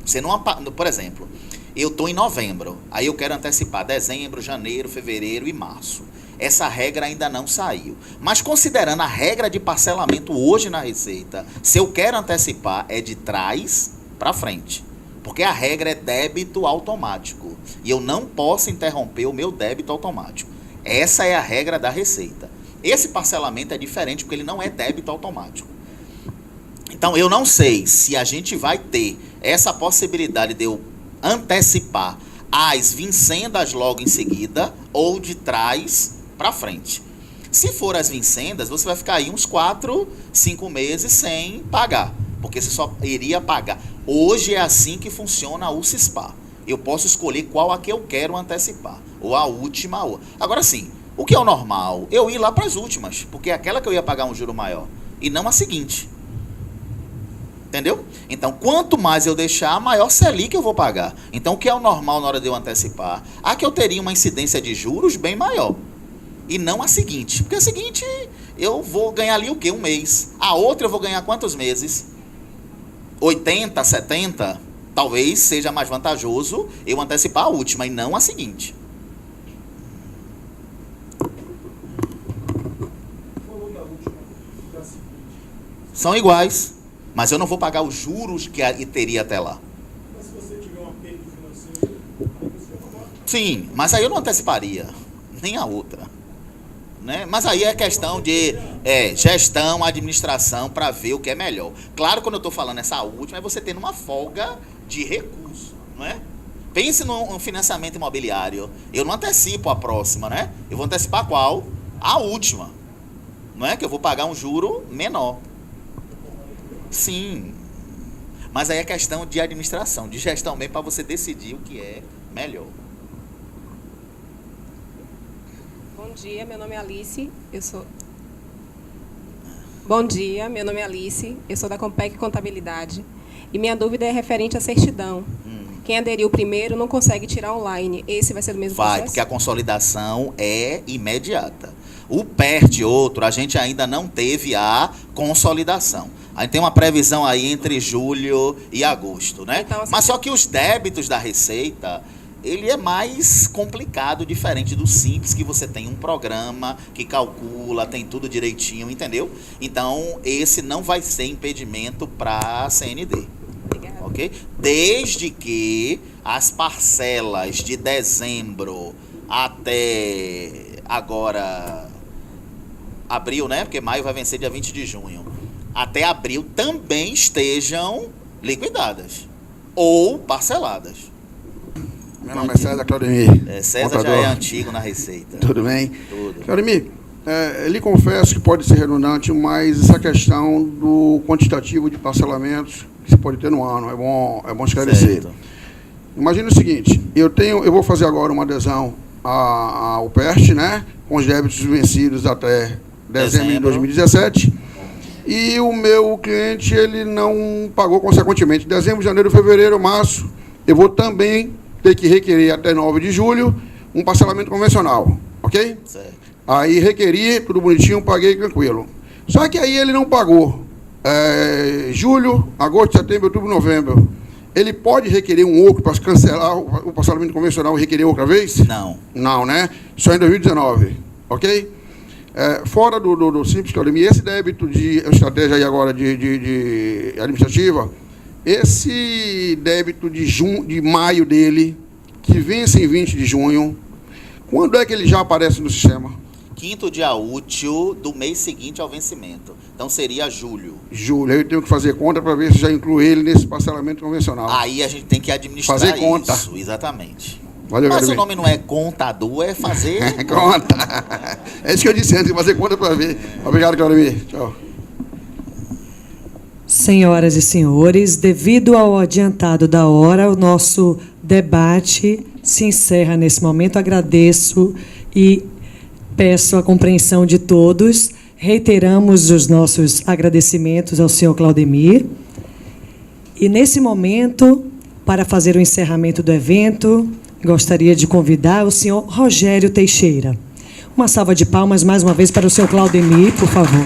Você não, por exemplo, eu estou em novembro, aí eu quero antecipar dezembro, janeiro, fevereiro e março. Essa regra ainda não saiu. Mas considerando a regra de parcelamento hoje na Receita, se eu quero antecipar, é de trás para frente. Porque a regra é débito automático. E eu não posso interromper o meu débito automático. Essa é a regra da Receita. Esse parcelamento é diferente porque ele não é débito automático. Então, eu não sei se a gente vai ter essa possibilidade de eu antecipar as vincendas logo em seguida ou de trás para frente. Se for as vincendas, você vai ficar aí uns 4, 5 meses sem pagar, porque você só iria pagar. Hoje é assim que funciona o CISPAR. Eu posso escolher qual a que eu quero antecipar, ou a última. Agora sim, o que é o normal? Eu ir lá para as últimas, porque é aquela que eu ia pagar um juro maior, e não a seguinte. Entendeu? Então, quanto mais eu deixar, maior Selic eu vou pagar. Então, o que é o normal na hora de eu antecipar? A que eu teria uma incidência de juros bem maior. E não a seguinte. Porque a seguinte, eu vou ganhar ali o quê? Um mês. A outra eu vou ganhar quantos meses? 80, 70? Talvez seja mais vantajoso eu antecipar a última e não a seguinte. São iguais, mas eu não vou pagar os juros que teria até lá. Mas se você tiver um aperto financeiro, aí você vai pagar? Sim, mas aí eu não anteciparia, nem a outra. Né? Mas aí é questão de gestão, administração, para ver o que é melhor. Claro, quando eu estou falando essa última, é você tendo uma folga de recurso, não é? Pense num financiamento imobiliário. Eu não antecipo a próxima, né? Eu vou antecipar qual? A última. Não é? Que eu vou pagar um juro menor. Sim. Mas aí é questão de administração, de gestão mesmo, para você decidir o que é melhor. Bom dia, meu nome é Alice, eu sou... Bom dia, meu nome é Alice, eu sou da Compec Contabilidade e minha dúvida é referente à certidão. Quem aderiu primeiro não consegue tirar online. Esse vai ser do mesmo processo? Vai, porque a consolidação é imediata. O PERT outro, a gente ainda não teve a consolidação. A gente tem uma previsão aí entre julho e agosto, né? Então, assim, mas só que os débitos da Receita, ele é mais complicado, diferente do Simples, que você tem um programa que calcula, tem tudo direitinho, entendeu? Então, esse não vai ser impedimento para a CND. Okay? Desde que as parcelas de dezembro até agora abril, né? Porque maio vai vencer dia 20 de junho. Até abril também estejam liquidadas ou parceladas. Meu nome é César Claudemir. César contador. já é antigo na Receita. Tudo bem? Tudo. Claudemir, lhe confesso que pode ser redundante, mas essa questão do quantitativo de parcelamentos que se pode ter no ano, é bom esclarecer. Certo. Imagina o seguinte, eu vou fazer agora uma adesão ao PERT, né, com os débitos vencidos até dezembro de 2017, e o meu cliente ele não pagou consequentemente. Dezembro, janeiro, fevereiro, março, eu vou também ter que requerer até 9 de julho um parcelamento convencional, ok? Certo. Aí requeri, tudo bonitinho, paguei tranquilo. Só que aí ele não pagou. Julho, agosto, setembro, outubro, novembro. Ele pode requerer um outro para cancelar o parcelamento convencional e requerer outra vez? Não. Não, né? Só em 2019, ok? Fora do Simples, Claudemir, esse débito de estratégia aí agora de administrativa, esse débito de maio dele, que vence em 20 de junho, quando é que ele já aparece no sistema? 5º dia útil do mês seguinte ao vencimento. Então seria julho. Julho. Aí eu tenho que fazer conta para ver se já inclui ele nesse parcelamento convencional. Aí a gente tem que administrar fazer conta. isso. Exatamente. Valeu, mas Claudemir. o nome não é contador, é fazer conta. É isso que eu disse antes, fazer conta para ver. Obrigado, Claudemir. Tchau. Senhoras e senhores, devido ao adiantado da hora, o nosso debate se encerra nesse momento. Agradeço e peço a compreensão de todos. Reiteramos os nossos agradecimentos ao senhor Claudemir. E, nesse momento, para fazer o encerramento do evento, gostaria de convidar o senhor Rogério Teixeira. Uma salva de palmas, mais uma vez, para o senhor Claudemir, por favor.